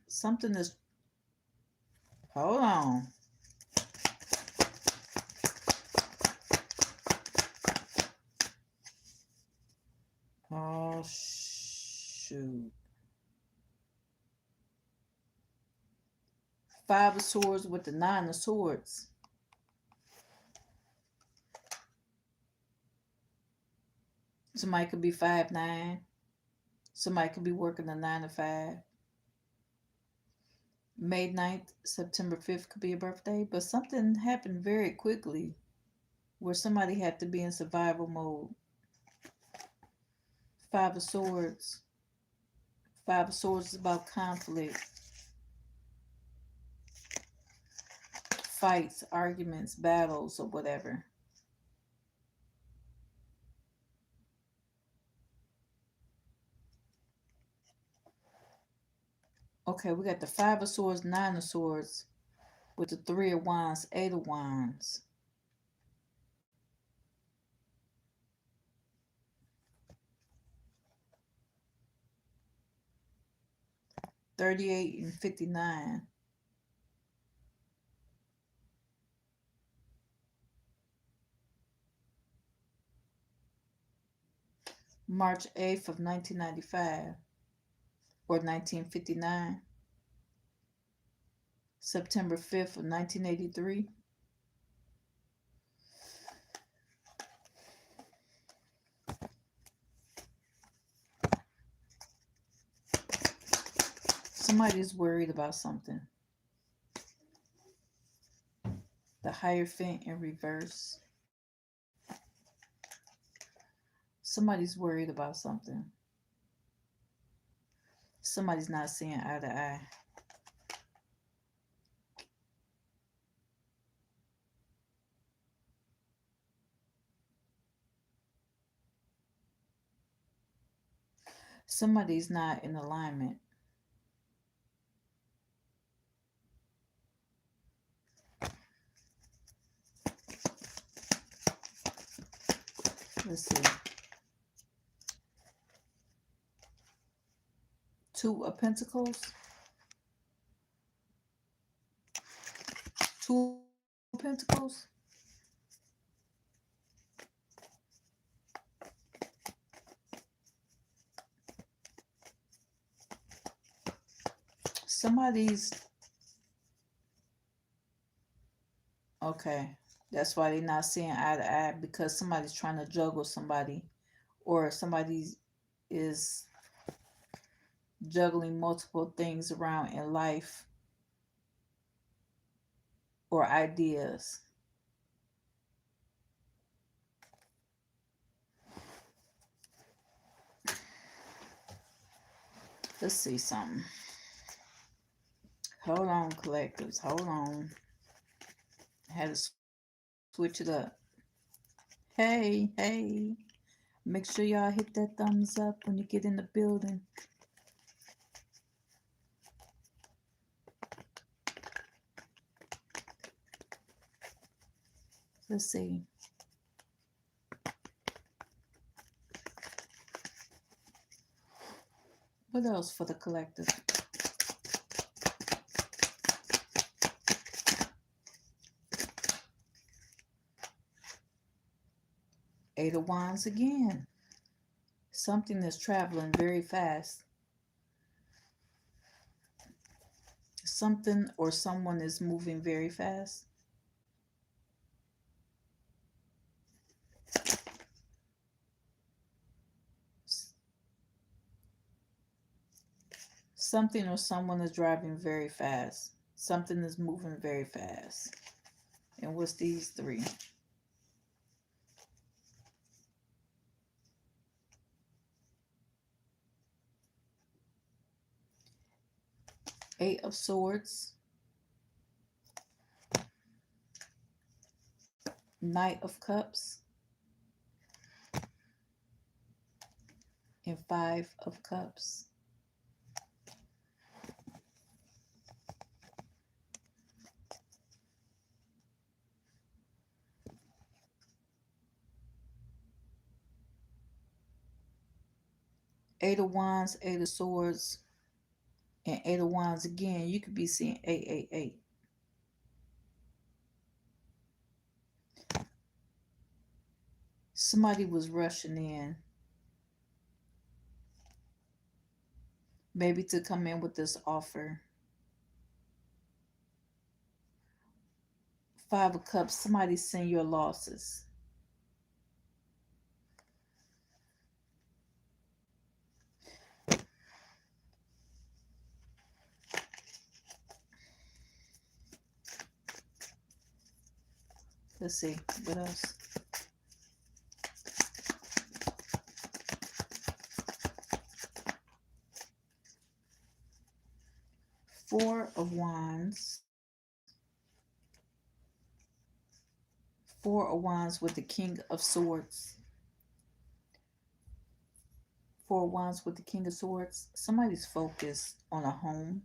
Something is hold on. Oh shoot. Five of Swords with the Nine of Swords. Somebody could be 5'9". Somebody could be working a 9 to 5. May 9th, September 5th could be a birthday, but something happened very quickly where somebody had to be in survival mode. Five of Swords. Five of Swords is about conflict, fights, arguments, battles, or whatever. Okay, we got the Five of Swords, Nine of Swords, with the Three of Wands, Eight of Wands. $38 and $59. March 8th of 1995 or 1959. September 5th of 1983. Somebody's worried about something. The Hierophant in reverse. Somebody's worried about something. Somebody's not seeing eye to eye. Somebody's not in alignment. Let's see. Two of Pentacles. Two of Pentacles. Somebody's okay. That's why they're not seeing eye to eye, because somebody's trying to juggle somebody, or somebody is juggling multiple things around in life or ideas. Let's see something. Hold on, collectives. Hold on. I had to switch it up. Hey, hey. Make sure y'all hit that thumbs up when you get in the building. Let's see. What else for the collective? Eight of Wands again. Something that's traveling very fast. Something or someone is moving very fast. Something or someone is driving very fast. Something is moving very fast. And what's these three? Eight of Swords. Knight of Cups. and Five of Cups. Eight of Wands, Eight of Swords, and Eight of Wands again. You could be seeing 888. Somebody was rushing in, maybe to come in with this offer. Five of Cups, somebody seen your losses. Let's see, what else? Four of Wands. Four of Wands with the King of Swords. Four of Wands with the King of Swords. Somebody's focused on a home.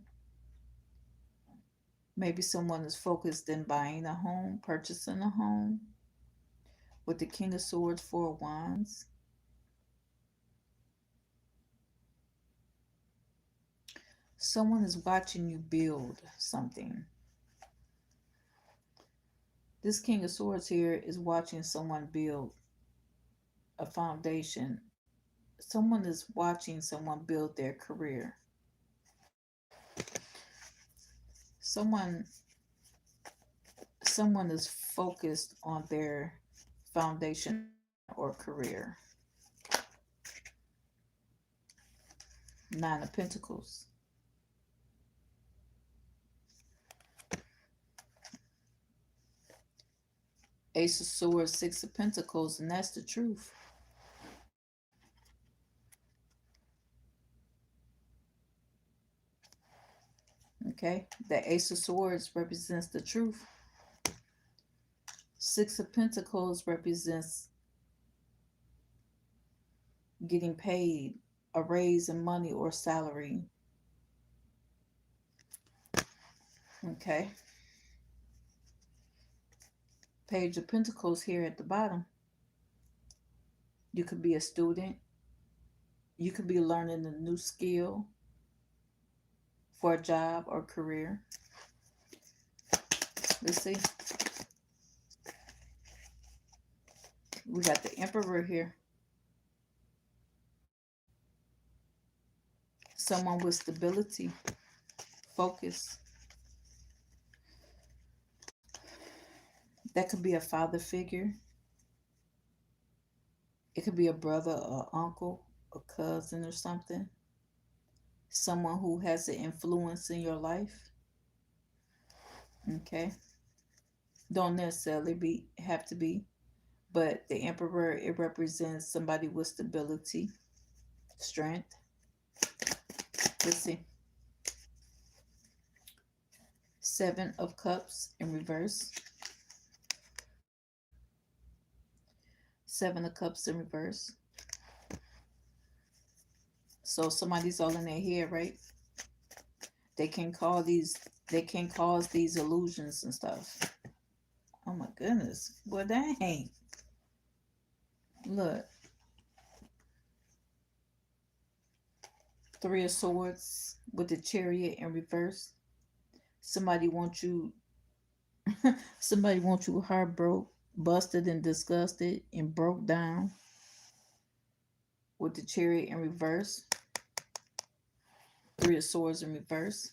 Maybe someone is focused in buying a home, purchasing a home. With the King of Swords, Four of Wands. Someone is watching you build something. This King of Swords here is watching someone build a foundation. Someone is watching someone build their career. Someone is focused on their foundation or career. Nine of Pentacles. Ace of Swords, Six of Pentacles, and that's the truth. Okay, the Ace of Swords represents the truth. Six of Pentacles represents getting paid, a raise in money or salary. Okay. Page of Pentacles here at the bottom. You could be a student. You could be learning a new skill for a job or career. Let's see. We got the Emperor here. Someone with stability, focus. That could be a father figure. It could be a brother or uncle, a cousin or something. Someone who has an influence in your life. Okay. Don't necessarily have to be. But the Emperor, it represents somebody with stability, strength. Let's see. Seven of Cups in reverse. Seven of Cups in reverse. So somebody's all in their head, right? They can cause these illusions and stuff. Oh my goodness. Well, dang. Look. Three of Swords with the Chariot in reverse. Somebody wants you somebody wants you heartbroken, busted and disgusted and broke down with the Chariot in reverse. Three of Swords in reverse.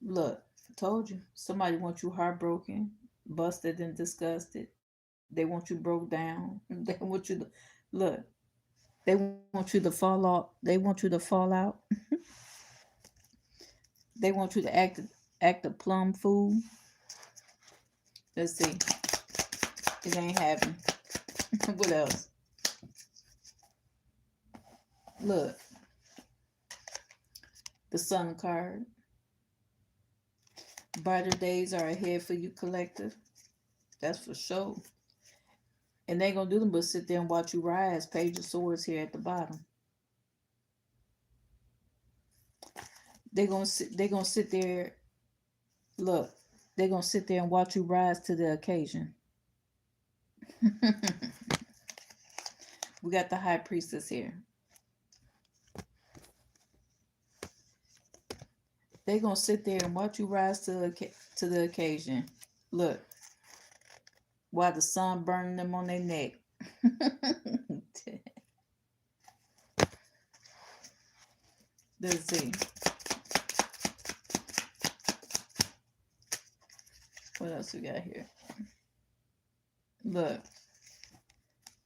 Look, told you. Somebody wants you heartbroken, busted and disgusted. They want you broke down. They want you to look. They want you to fall out. They want you to fall out. They want you to act a plum fool. Let's see. It ain't happening. What else? Look. The Sun card. Brighter days are ahead for you, collective. That's for sure. And they ain't gonna do them but sit there and watch you rise. Page of Swords here at the bottom. They gonna sit there. Look, they gonna sit there and watch you rise to the occasion. We got the High Priestess here. They gonna sit there and watch you rise to the occasion. Look, while the sun burning them on their neck. Let's see. What else we got here? Look,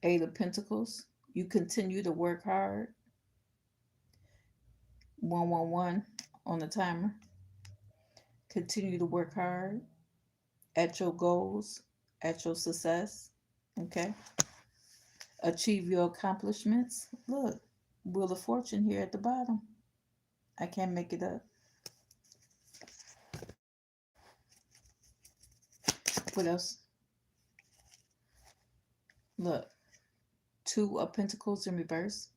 Eight of Pentacles. You continue to work hard. 111 on the timer. Continue to work hard at your goals, at your success. Okay. Achieve your accomplishments. Look, Wheel of Fortune here at the bottom. I can't make it up. What else? Look, Two of Pentacles in reverse.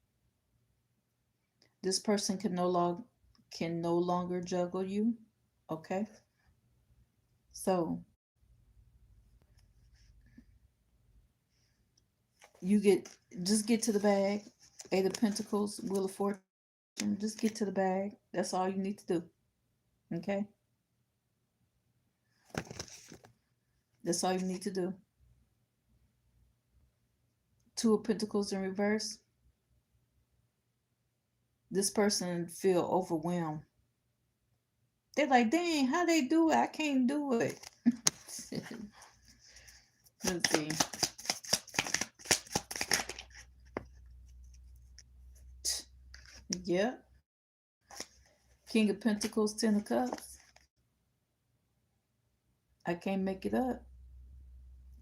This person can no longer juggle you. Okay. So you just get to the bag. Eight of Pentacles, Wheel of Fortune. Just get to the bag. That's all you need to do. Okay. That's all you need to do. Two of Pentacles in reverse. This person feel overwhelmed. They're like, dang, how they do it? I can't do it. Let's see. Yeah. King of Pentacles, Ten of Cups. I can't make it up.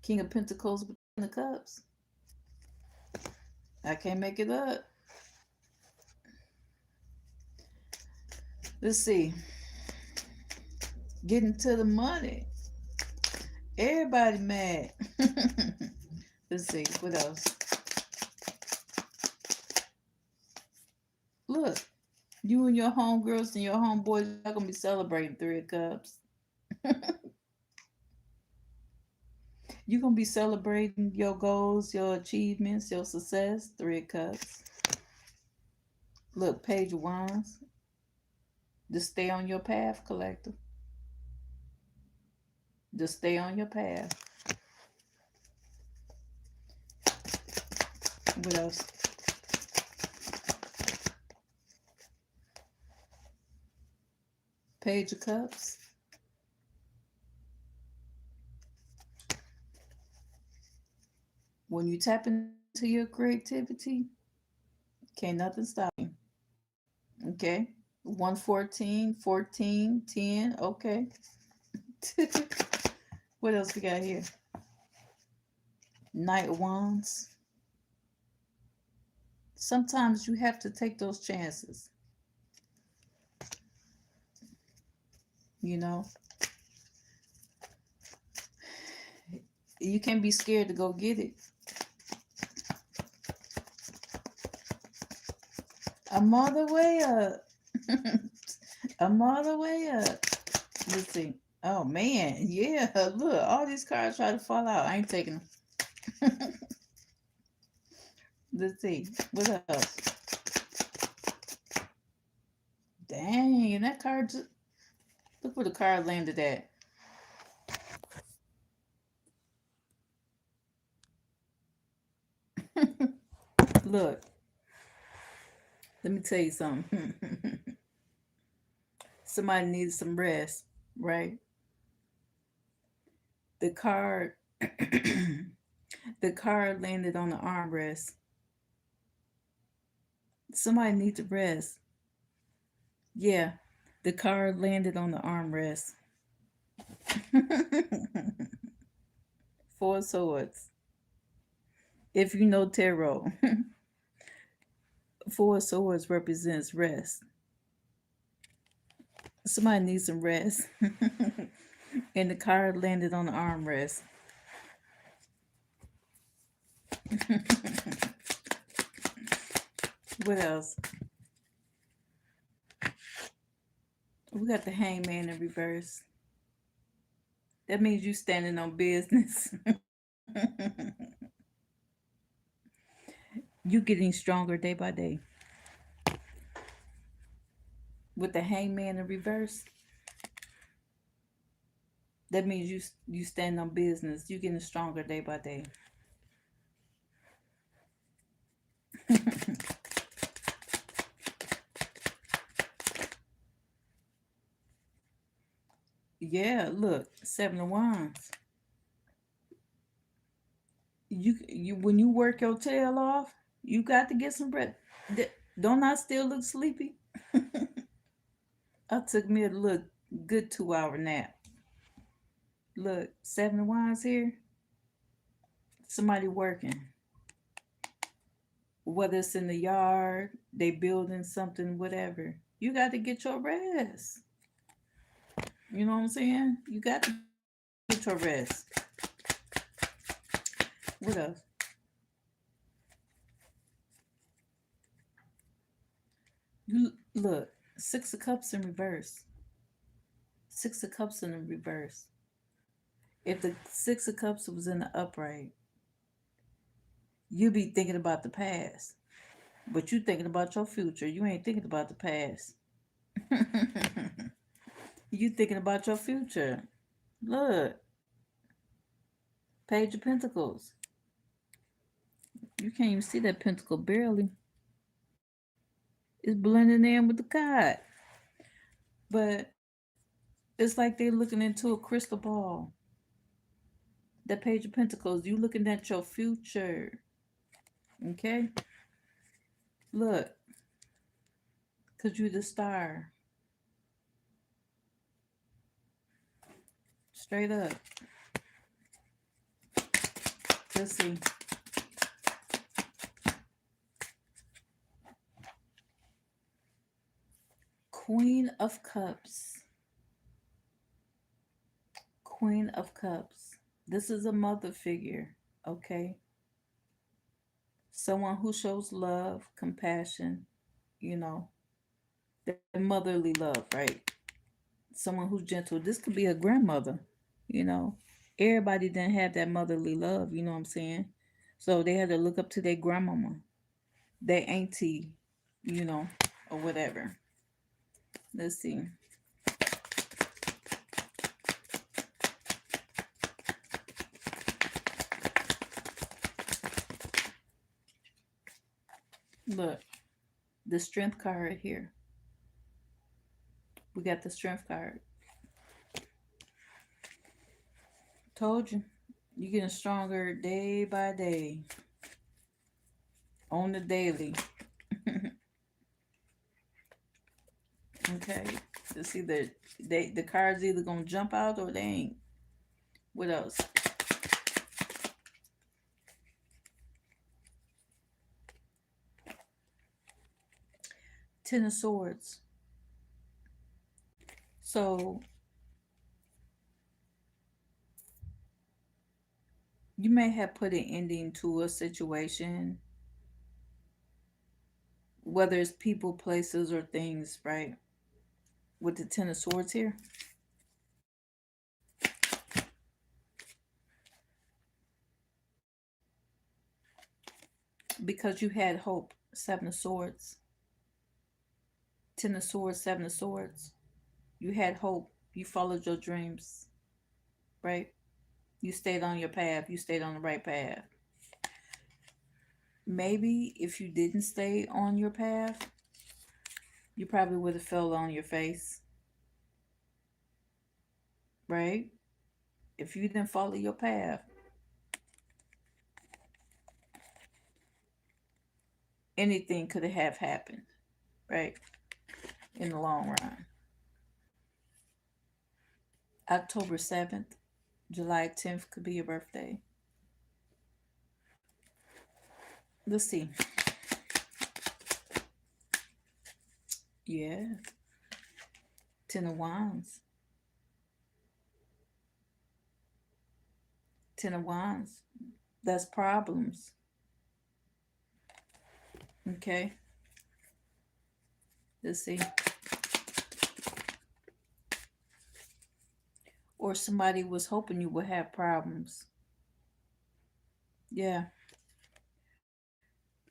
King of Pentacles with Ten of Cups. I can't make it up. Let's see. Getting to the money. Everybody mad. Let's see. What else? Look. You and your homegirls and your homeboys are going to be celebrating Three of Cups. You're going to be celebrating your goals, your achievements, your success. Three of Cups. Look, Page of Wands. Just stay on your path, collective. Just stay on your path. What else? Page of Cups. When you tap into your creativity, can't nothing stop you. Okay? 114, 14, 10. Okay. What else we got here? Knight of Wands. Sometimes you have to take those chances. You know? You can't be scared to go get it. I'm all the way up. I'm all the way up. Let's see. Oh man, yeah. Look, all these cards try to fall out. I ain't taking them. Let's see. What else? Dang, and that card just look where the card landed at. Look. Let me tell you something. Somebody needs some rest, right? The card the card landed on the armrest. Somebody needs to rest. Yeah, the card landed on the armrest. Four Swords. If you know tarot, Four Swords represents rest. Somebody needs some rest. And the card landed on the armrest. What else? We got the hangman in reverse. That means you standing on business. You getting stronger day by day. With the hangman in reverse, that means you stand on business. You getting stronger day by day. Yeah, look, 7 of Wands. You when you work your tail off, you got to get some rest. Don't I still look sleepy? I took me a look good 2 hour nap. Look, 7 of Wands here. Somebody working, whether it's in the yard, they building something, whatever. You got to get your rest. You know what I'm saying? You got to get your rest. What else? You look, 6 of Cups in reverse. 6 of Cups in the reverse. If the 6 of Cups was in the upright, you be thinking about the past, but you thinking about your future. You ain't thinking about the past. You thinking about your future. Look, Page of Pentacles. You can't even see that pentacle barely. It's blending in with the card. But it's like they're looking into a crystal ball. That Page of Pentacles, you looking at your future. Okay? Look, because you're the star. Straight up. Let's see. Queen of Cups. Queen of Cups. This is a mother figure, okay? Someone who shows love, compassion, you know, that motherly love, right? Someone who's gentle. This could be a grandmother, you know. Everybody didn't have that motherly love, you know what I'm saying? So they had to look up to their grandmama, their auntie, you know, or whatever. Let's see. Look, the strength card here. We got the strength card. Told you. You're getting stronger day by day. On the daily. Okay. It's either the cards either gonna jump out or they ain't. What else? Ten of Swords. So you may have put an ending to a situation, whether it's people, places, or things, right? With the Ten of Swords here. Because you had hope. 7 of Swords. 10 of Swords, 7 of Swords. You had hope. You followed your dreams, right? You stayed on your path. You stayed on the right path. Maybe if you didn't stay on your path, you probably would have fell on your face, right? If you didn't follow your path, anything could have happened, right? In the long run. October 7th, July 10th could be your birthday. Let's see. Yeah. 10 of Wands. 10 of Wands. That's problems. Okay, let's see. Or somebody was hoping you would have problems. Yeah,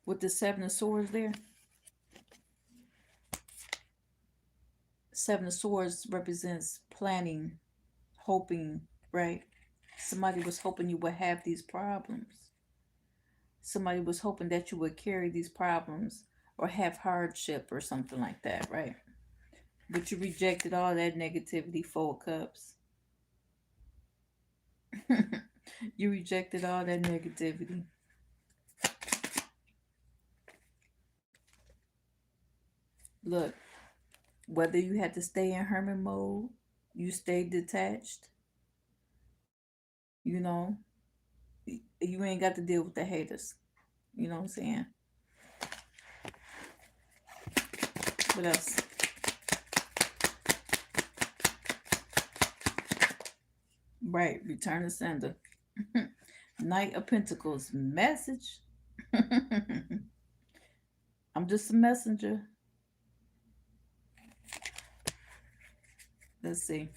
with the Seven of Swords there. Seven of Swords represents planning, hoping, right? Somebody was hoping you would have these problems. Somebody was hoping that you would carry these problems or have hardship or something like that, right? But you rejected all that negativity, Four of Cups. You rejected all that negativity. Look, whether you had to stay in hermit mode, you stayed detached, you know, you ain't got to deal with the haters. You know what I'm saying? What else? Right, return to sender. Knight of Pentacles message. I'm just a messenger. Let's see.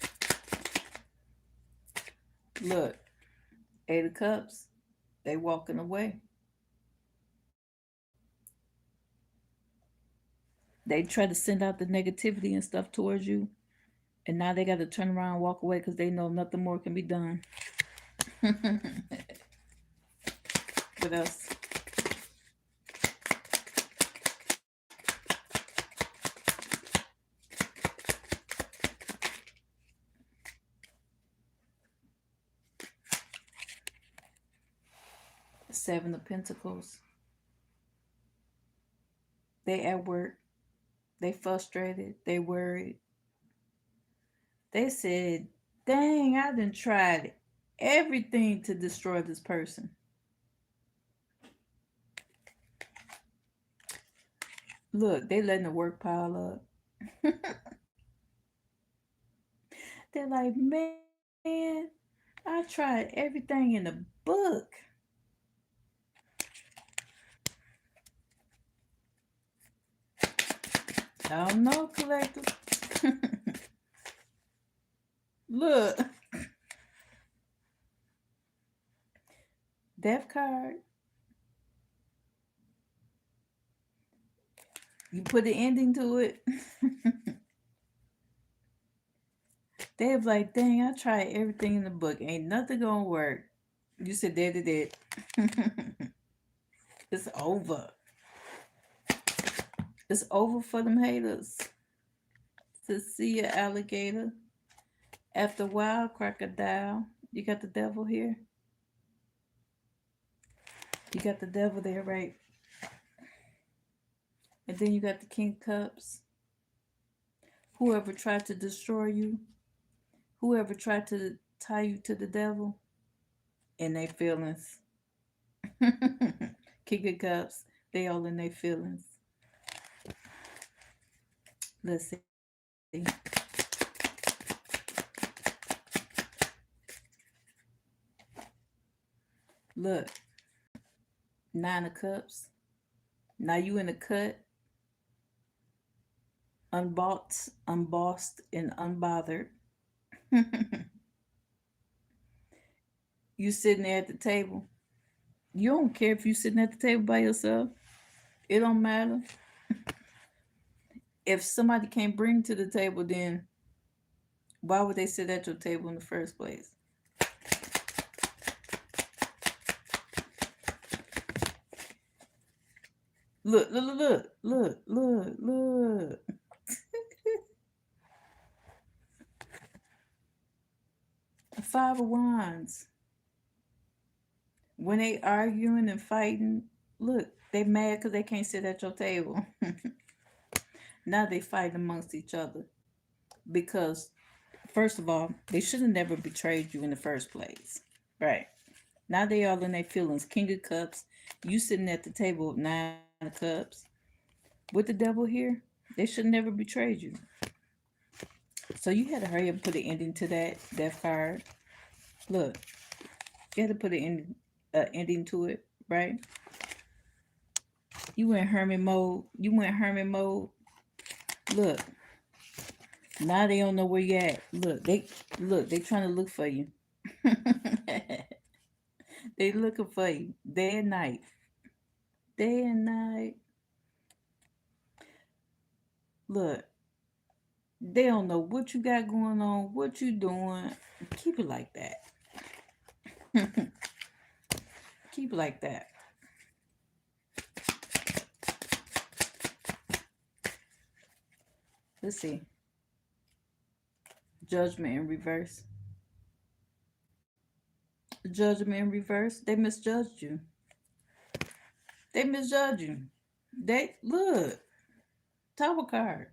Look, Eight of Cups. They walking away. They try to send out the negativity and stuff towards you, and now they got to turn around and walk away because they know nothing more can be done. What else? Seven of Pentacles. They at work. They frustrated. They worried. They said, dang, I done tried everything to destroy this person. Look, they letting the work pile up. They're like, man, I tried everything in the book. I don't know, collector. Look, death card. You put an ending to it. They was like, dang, I tried everything in the book. Ain't nothing gonna work. You said that it did. It's over. It's over for them haters. To see an alligator. After a while, crocodile. You got the devil here. You got the devil there, right? And then you got the King of Cups. Whoever tried to destroy you, whoever tried to tie you to the devil, in their feelings. King of Cups, they all in their feelings. Let's see. Look, Nine of Cups. Now you in the cut, unbought, unbossed, and unbothered. You sitting there at the table. You don't care if you sitting at the table by yourself. It don't matter. If somebody can't bring to the table, then why would they sit at your table in the first place? Look, look, look, look, look, look. The Five of Wands. When they arguing and fighting, look, they mad because they can't sit at your table. Now they fight amongst each other because, first of all, they should have never betrayed you in the first place, right? Now they all in their feelings. King of Cups, you sitting at the table with Nine of Cups, with the devil here. They should never betrayed you. So you had to hurry up and put an ending to that death card. Look, you had to put an ending to it, right? You went hermit mode. You went hermit mode. Look, now they don't know where you at. Look, they trying to look for you. They looking for you day and night. Day and night. Look, they don't know what you got going on, what you doing. Keep it like that. Keep it like that. Let's see. Judgment in reverse. Judgment in reverse. They misjudged you. They misjudged you. They look. Tower card.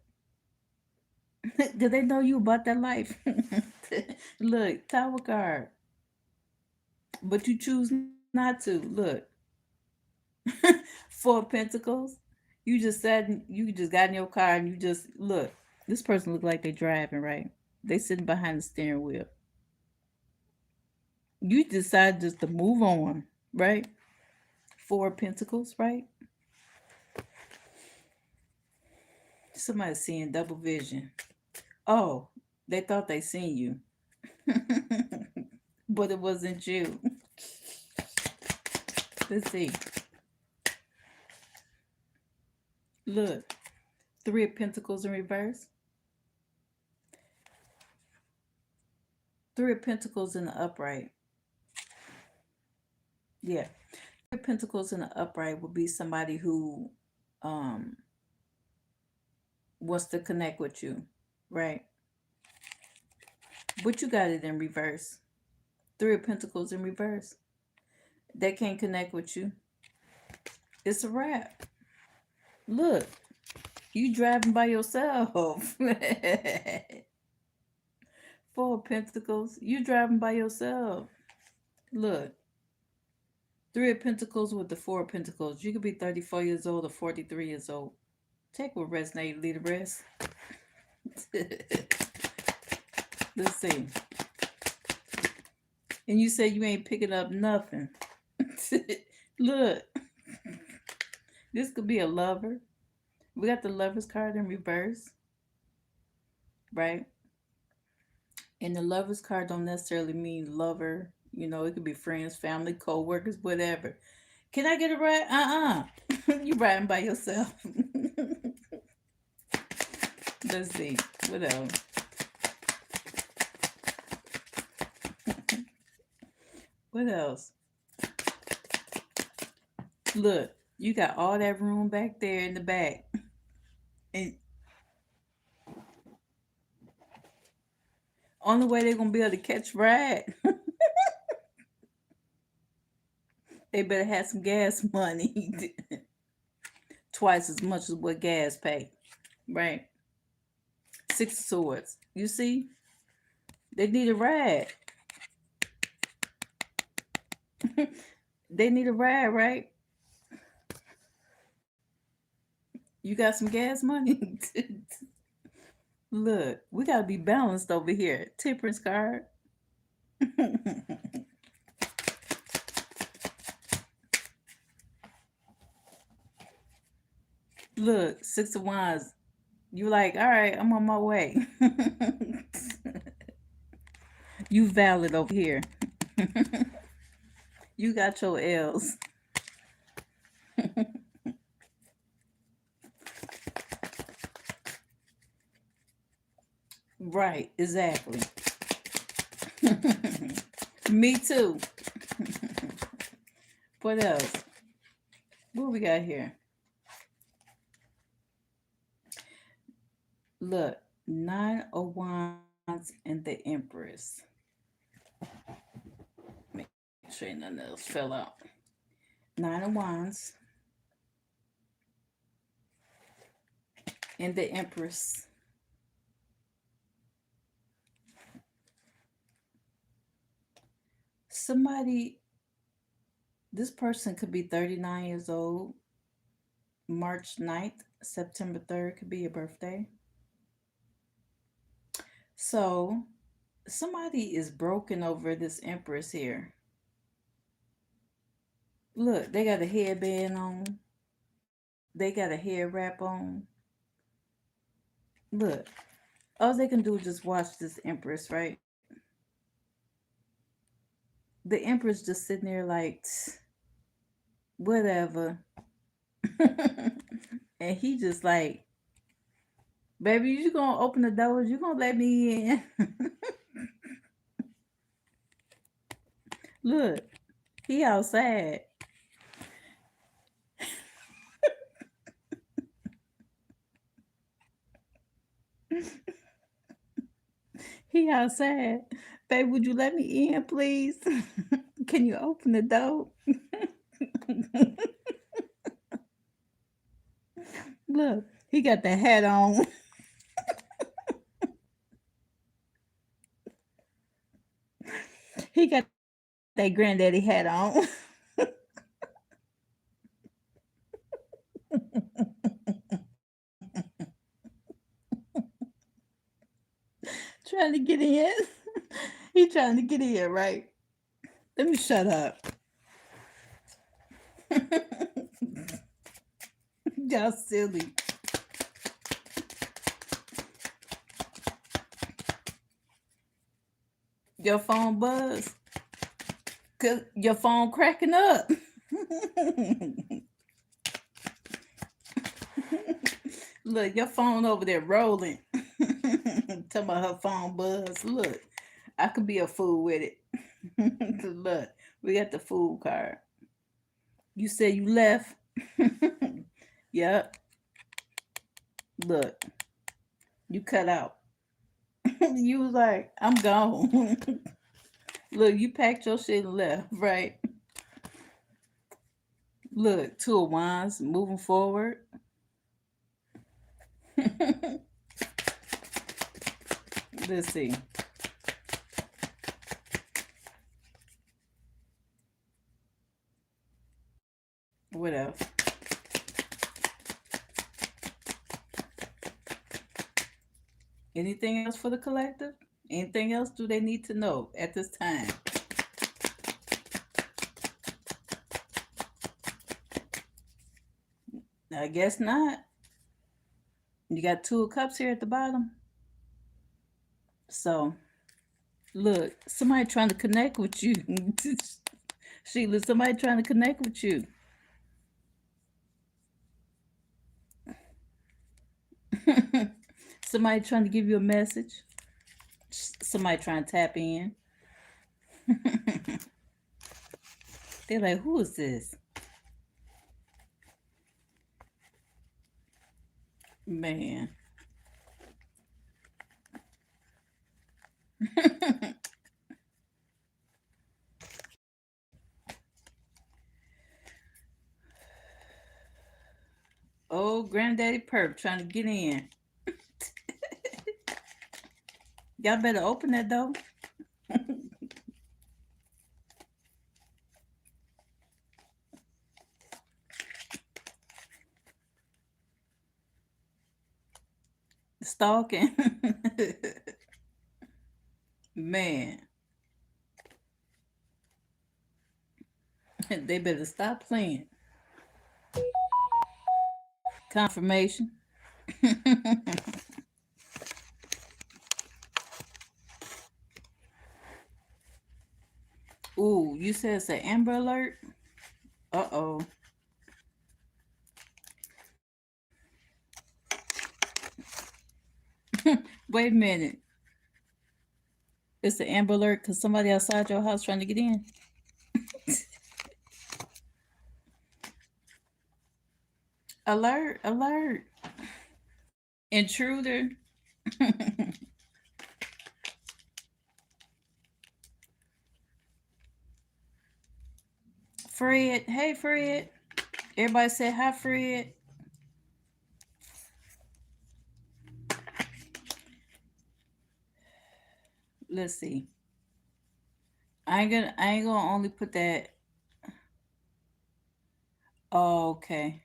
Did they know you about that life? Look, tower card. But you choose not to. Look. Four of Pentacles. You just sat in, you just got in your car and you just look. This person look like they driving, right? They sitting behind the steering wheel. You decide just to move on, right? Four of Pentacles, right? Somebody's seeing double vision. Oh, they thought they seen you. But it wasn't you. Let's see. Look, Three of Pentacles in reverse. Three of Pentacles in the upright. Yeah. Three of Pentacles in the upright would be somebody who um wants to connect with you, right? But you got it in reverse. Three of Pentacles in reverse. They can't connect with you. It's a wrap. Look, you driving by yourself. Four of Pentacles. You driving by yourself. Look. Three of Pentacles with the Four of Pentacles. You could be 34 years old or 43 years old. Take what resonates, leave the rest. Let's see. And you say you ain't picking up nothing. Look. This could be a lover. We got the Lover's card in reverse. Right? And the Lover's card don't necessarily mean lover. You know, it could be friends, family, co-workers, whatever. Can I get a ride? You riding by yourself. Let's see. What else? What else? Look, you got all that room back there in the back. And only way they're gonna be able to catch ride, they better have some gas money. Twice as much as what gas pay. Right? Six of Swords. You see? They need a ride. They need a ride, right? You got some gas money? Look, we gotta be balanced over here. Temperance card. Look, Six of Wands. You like, all right, I'm on my way. You valid over here. You got your L's. Right, exactly. Me too. What else? What we got here? Look, Nine of Wands and the Empress. Make sure none else fell out. Nine of Wands and the Empress. Somebody, this person could be 39 years old. March 9th, September 3rd could be your birthday. So, somebody is broken over this Empress here. Look, they got a headband on. They got a hair wrap on. Look, all they can do is just watch this Empress, right? The Empress just sitting there like, whatever. And he just like, baby, you gonna open the doors? You gonna let me in? Look, he outside. He outside. Babe, would you let me in, please? Can you open the door? Look, he got the hat on. He got that granddaddy hat on. Trying to get in. He trying to get in, right? Let me shut up. Y'all silly. Your phone buzz. Cause your phone cracking up. Look, your phone over there rolling. Talking about her phone buzz. Look, I could be a fool with it. Look, we got the fool card. You said you left. Yep. Look, you cut out. You was like, I'm gone. Look, you packed your shit and left, right? Look, two of wands moving forward. Let's see. What else? Anything else for the collective? Anything else do they need to know at this time? I guess not. You got two of cups here at the bottom. So, look, somebody trying to connect with you. Sheila, somebody trying to connect with you. Somebody trying to give you a message. Somebody trying to tap in. They're like, who is this? Man. Oh, granddaddy perp trying to get in. Y'all better open that door. Stalking. Man. They better stop playing. Confirmation. Ooh, you said it's an Amber Alert? Uh oh. Wait a minute. It's an Amber Alert because somebody outside your house trying to get in. Alert, alert. Intruder. Fred. Hey, Fred. Everybody say hi, Fred. Let's see. I ain't gonna only put that. Oh, okay.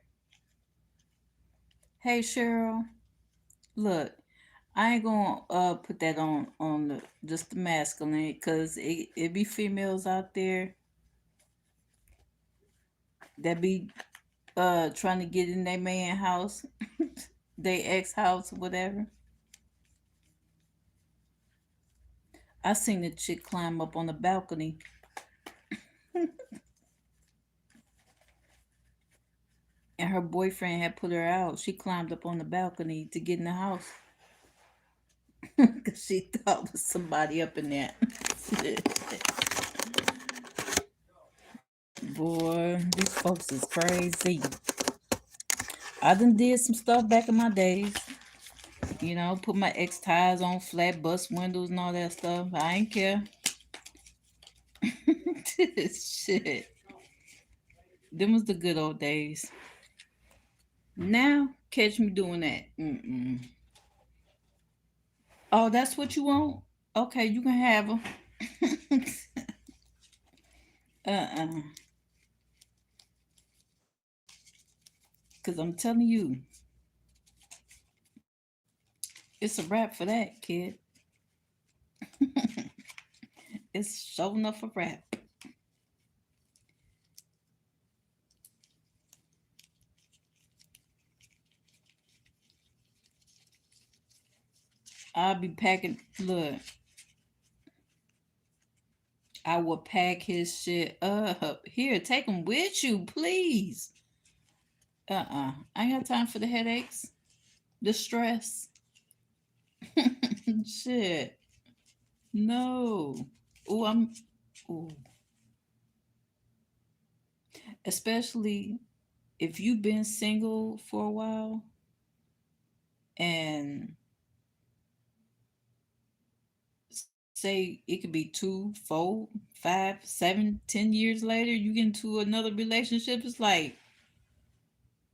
Hey, Cheryl. Look, I ain't gonna put that on the just the masculine because it be females out there that be trying to get in their man house, their ex house, whatever. I seen the chick climb up on the balcony, and her boyfriend had put her out. She climbed up on the balcony to get in the house because she thought was somebody up in there. Boy, these folks is crazy. I done did some stuff back in my days. You know, put my X tires on flat, bust windows and all that stuff. I ain't care. Shit. Them was the good old days. Now, catch me doing that. Mm-mm. Oh, that's what you want? Okay, you can have them. Uh-uh. Because I'm telling you, it's a wrap for that, kid. It's sure enough a wrap. I'll be packing. Look, I will pack his shit up. Here, take him with you, please. I ain't got time for the headaches, the stress. Shit. No. Oh, I'm. Ooh. Especially if you've been single for a while and say it could be 2, 4, 5, 7, 10 years later, you get into another relationship. It's like,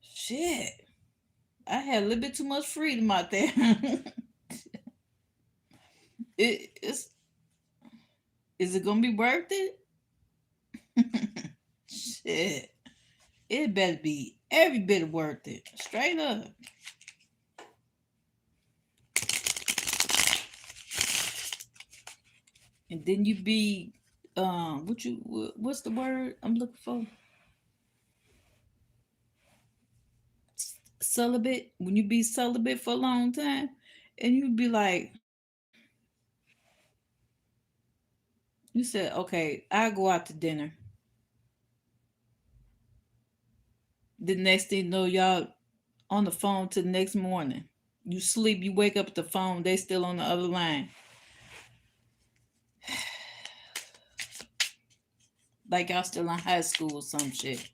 shit. I had a little bit too much freedom out there. It's is it gonna be worth it? Shit. It better be every bit worth it. Straight up. And then you be what's the word I'm looking for? Celibate. When you be celibate for a long time, and you be like, you said, okay, I go out to dinner. The next thing you know, y'all on the phone till the next morning. You sleep, you wake up at the phone, they still on the other line. Like y'all still in high school or some shit.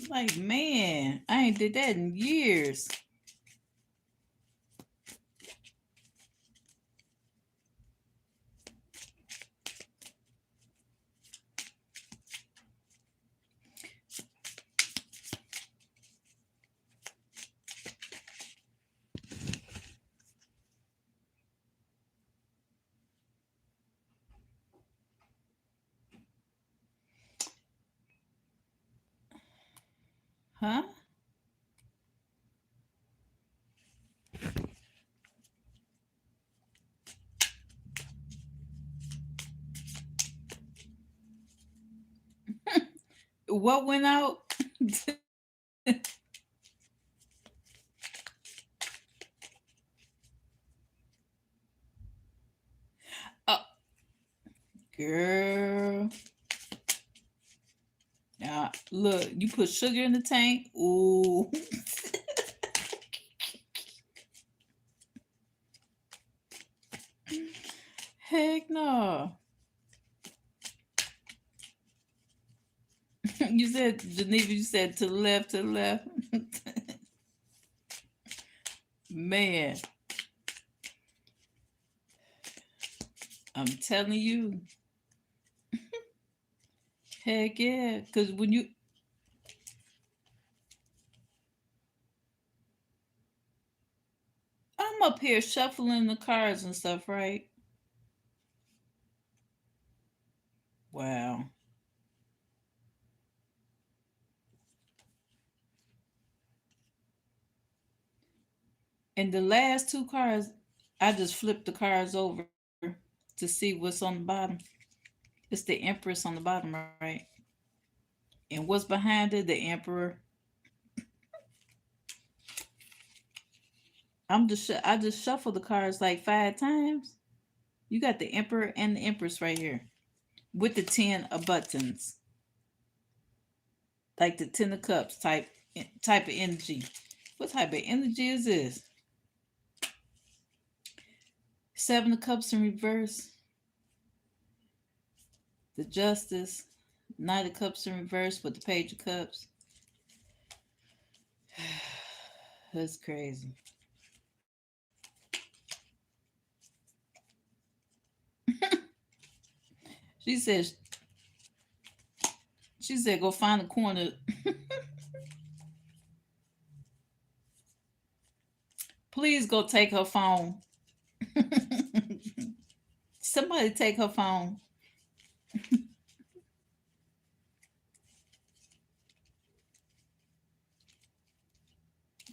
Like, man, I ain't did that in years. Huh? What went out? Oh, girl. Look, you put sugar in the tank. Ooh. Heck no. You said, Geneva, you said to the left, to the left. Man, I'm telling you. Heck yeah. Because when you, I'm up here shuffling the cards and stuff, right? Wow. And the last two cards, I just flipped the cards over to see what's on the bottom. It's the Empress on the bottom, right? And what's behind it? The emperor. I just shuffled the cards like 5 times. You got the emperor and the empress right here with the 10 of buttons, like the 10 of cups type of energy. What type of energy is this? 7 of cups in reverse, the justice, 9 of cups in reverse with the page of cups. That's crazy. She said she said go find a corner. Please go take her phone. Somebody take her phone.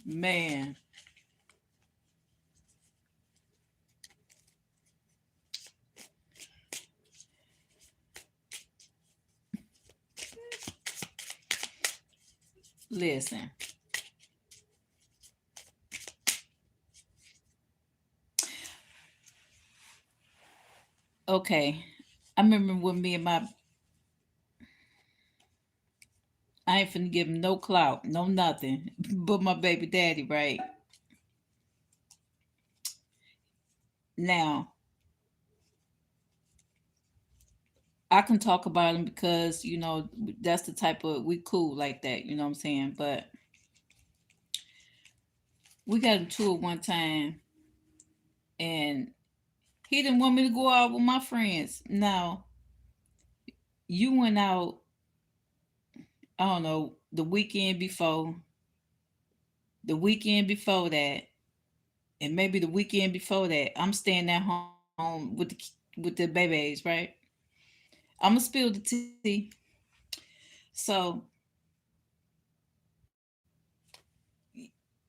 Man, listen. Okay. I remember when me and my I ain't finna give him no clout, no nothing, but my baby daddy, right? Now, I can talk about him because, that's the type of, we cool like that, you know what I'm saying? But we got into it one time and he didn't want me to go out with my friends. Now, you went out, I don't know, the weekend before that, and maybe the weekend before that, I'm staying at home with the babies, right? I'm gonna spill the tea. So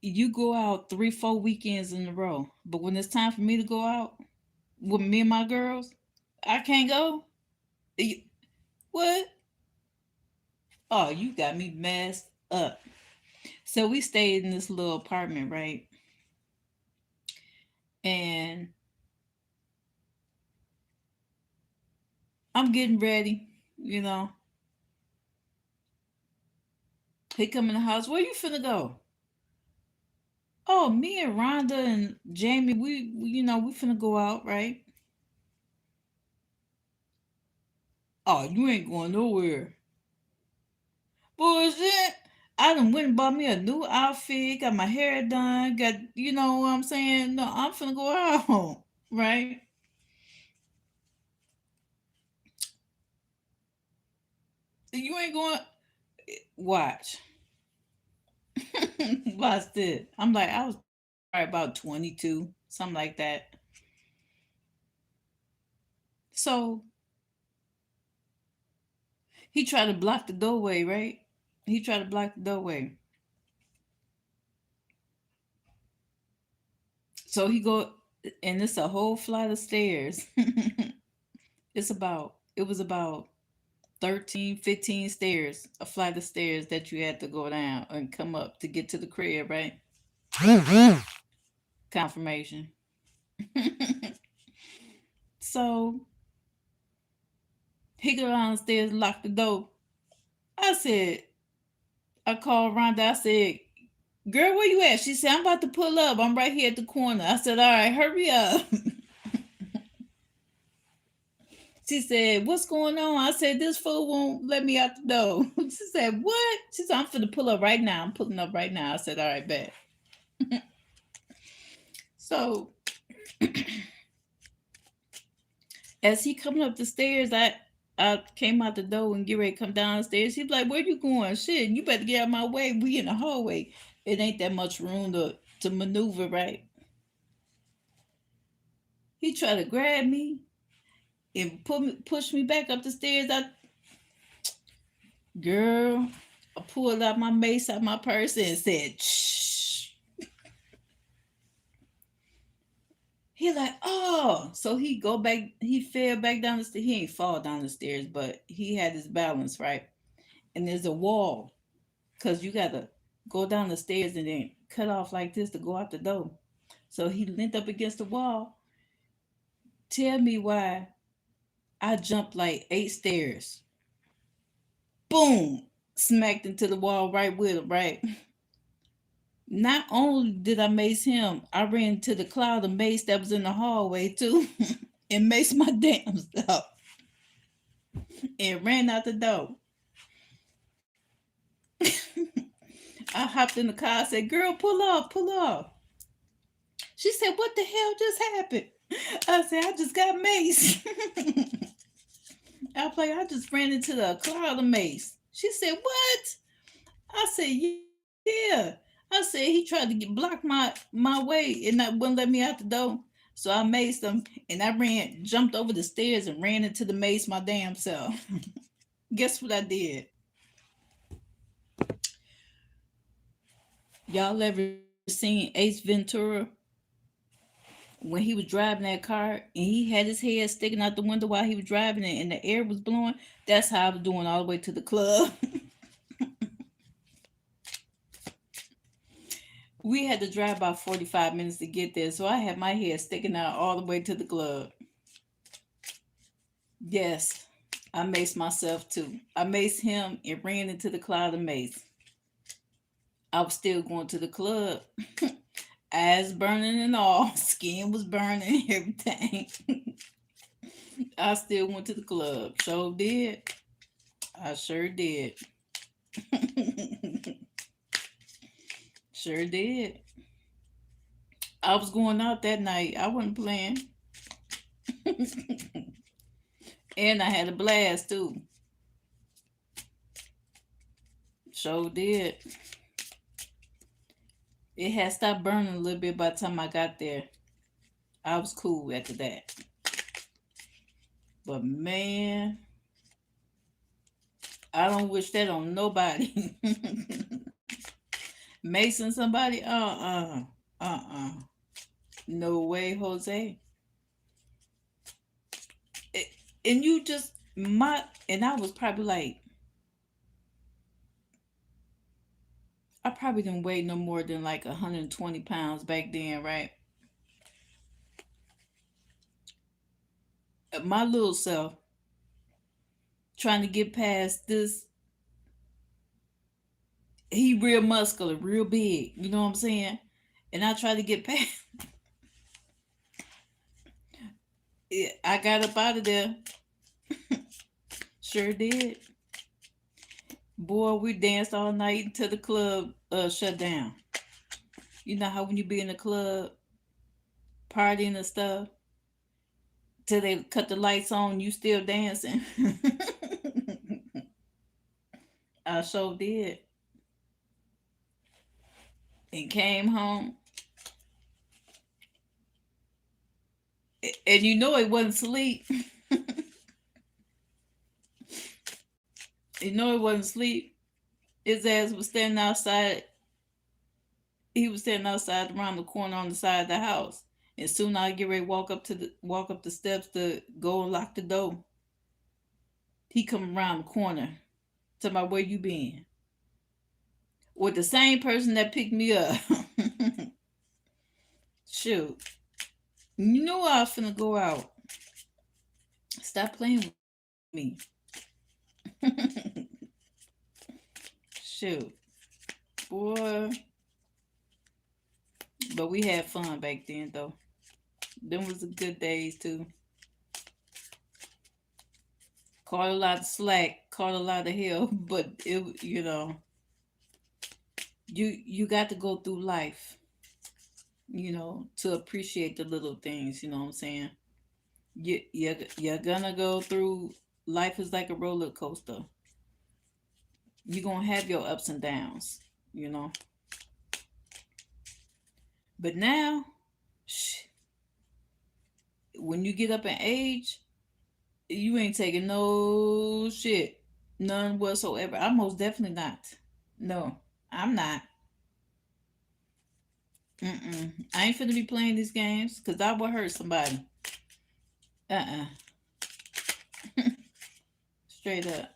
you go out 3, 4 weekends in a row, but when it's time for me to go out with me and my girls, I can't go. What? Oh, you got me messed up. So we stayed in this little apartment, right? And I'm getting ready, you know. He come in the house. Where you finna go? Oh, me and Rhonda and Jamie, we finna go out, right? Oh, you ain't going nowhere. Bullshit. I done went and bought me a new outfit, got my hair done, got, you know what I'm saying? No, I'm finna go out, right? You ain't going, watch. Watch this. I'm like, I was probably about 22, something like that. So he tried to block the doorway, right? He tried to block the doorway. So he go, and it's a whole flight of stairs. It was about 13, 15 stairs, a flight of stairs that you had to go down and come up to get to the crib, right? Confirmation. So he go downstairs, lock the door. I said, I called Rhonda. I said, girl, where you at? She said, I'm about to pull up. I'm right here at the corner. I said, all right, hurry up. She said, what's going on? I said, this fool won't let me out the door. She said, what? She said, I'm finna pull up right now. I'm pulling up right now. I said, all right, bet. So as he coming up the stairs, I came out the door and get ready to come downstairs. He's like, where you going? Shit, you better get out of my way. We in the hallway. It ain't that much room to maneuver, right? He tried to grab me and push me back up the stairs. Girl, I pulled out my mace out my purse and said, shh. He like, oh, so he go back. He fell back down the stairs. He ain't fall down the stairs, but he had his balance right. and there's a wall because you got to go down the stairs and then cut off like this to go out the door. So he leaned up against the wall. Tell me why I jumped like 8 stairs. Boom! Smacked into the wall right with him, right? Not only did I mace him, I ran to the cloud of mace that was in the hallway too and maced my damn self and ran out the door. I hopped in the car. I said, "Girl, pull off, pull off." She said, "What the hell just happened?" I said, "I just got mace." I was like, "I just ran into the cloud of mace." She said, "What?" I said, "Yeah." I said, "He tried to block my way and not wouldn't let me out the door." So I maced him and I jumped over the stairs and ran into the mace my damn self. Guess what I did? Y'all ever seen Ace Ventura when he was driving that car and he had his head sticking out the window while he was driving it and the air was blowing? That's how I was doing all the way to the club. We had to drive about 45 minutes to get there, so I had my head sticking out all the way to the club. Yes, I maced myself too. I maced him and ran into the cloud of mace. I was still going to the club. Eyes burning and all, skin was burning, everything. I still went to the club. Sure did. I sure did. Sure did. I was going out that night. I wasn't playing. And I had a blast too. Sure did. It had stopped burning a little bit by the time I got there. I was cool after that. But man, I don't wish that on nobody. Mason somebody? Uh-uh. No way, Jose. It, and you just and I was probably like, I probably didn't weigh no more than like 120 pounds back then, right? My little self trying to get past this. He real muscular, real big. You know what I'm saying? And I tried to get past it. I got up out of there. Sure did. Boy, we danced all night until the club shut down. You know how when you be in the club partying and stuff, till they cut the lights on, you still dancing. I sure did. And came home. And you know it wasn't sleep. You know it wasn't sleep. His ass was standing outside. He was standing outside around the corner on the side of the house. And soon I get ready to walk up the steps to go and lock the door. He come around the corner. Talking about where you been. With the same person that picked me up. Shoot. You know I was finna go out. Stop playing with me. Shoot. Boy. But we had fun back then though. Them was the good days too. Caught a lot of slack, caught a lot of hell, but it you got to go through life, to appreciate the little things, you know what I'm saying? You're gonna go through life is like a roller coaster. You're gonna have your ups and downs, you know. But now, when you get up in age, you ain't taking no shit. None whatsoever. I'm most definitely not. No, I'm not. Mm-mm. I ain't finna be playing these games because I will hurt somebody. Uh-uh. Straight up.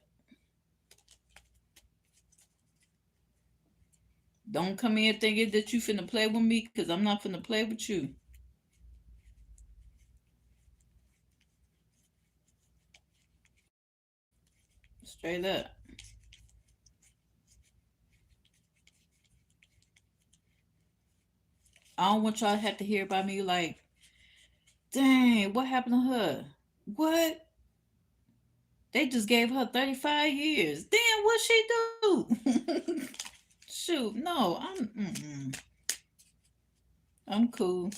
Don't come in thinking that you finna play with me, cause I'm not finna play with you. Straight up. I don't want y'all to have to hear about me like, dang, what happened to her? What? They just gave her 35 years. Damn, what she do? Shoot, no, I'm cool.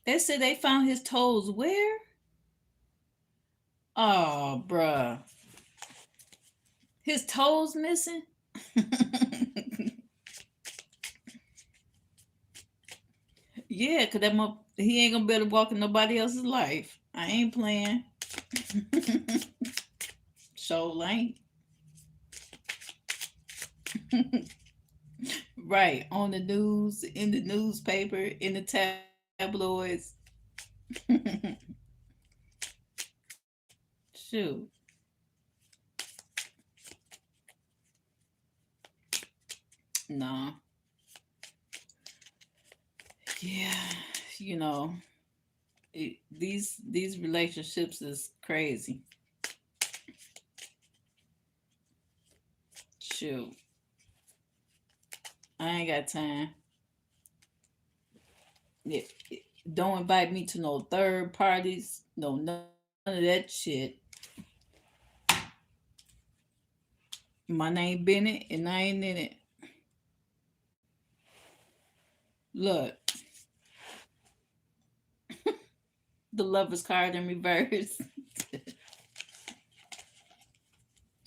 They said they found his toes where? Oh, bruh. His toes missing? Yeah, cause he ain't gonna be able to walk in nobody else's life. I ain't playing. So ain't. Right. On the news, in the newspaper, in the tabloids. Shoot. No. Yeah. You know, these relationships is crazy. Shoot. I ain't got time. Yeah. Don't invite me to no third parties. No, none of that shit. My name Bennett and I ain't in it. Look, the lover's card in reverse.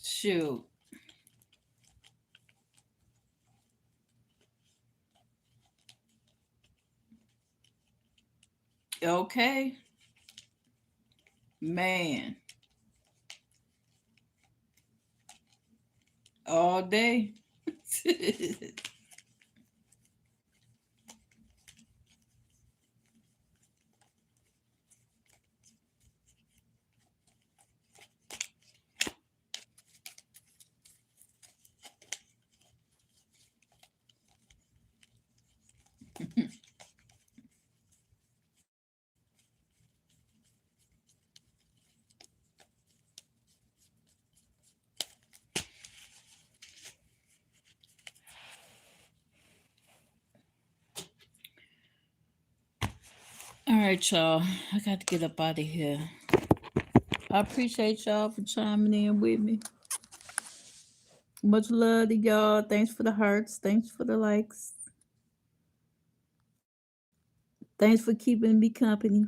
Shoot. Okay. Man. All day. All right, y'all. I got to get up out of here. I appreciate y'all for chiming in with me. Much love to y'all. Thanks for the hearts. Thanks for the likes. Thanks for keeping me company.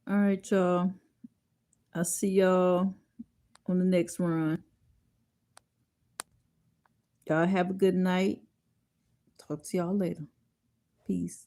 All right, y'all. I'll see y'all on the next run. Y'all have a good night. Talk to y'all later. Peace.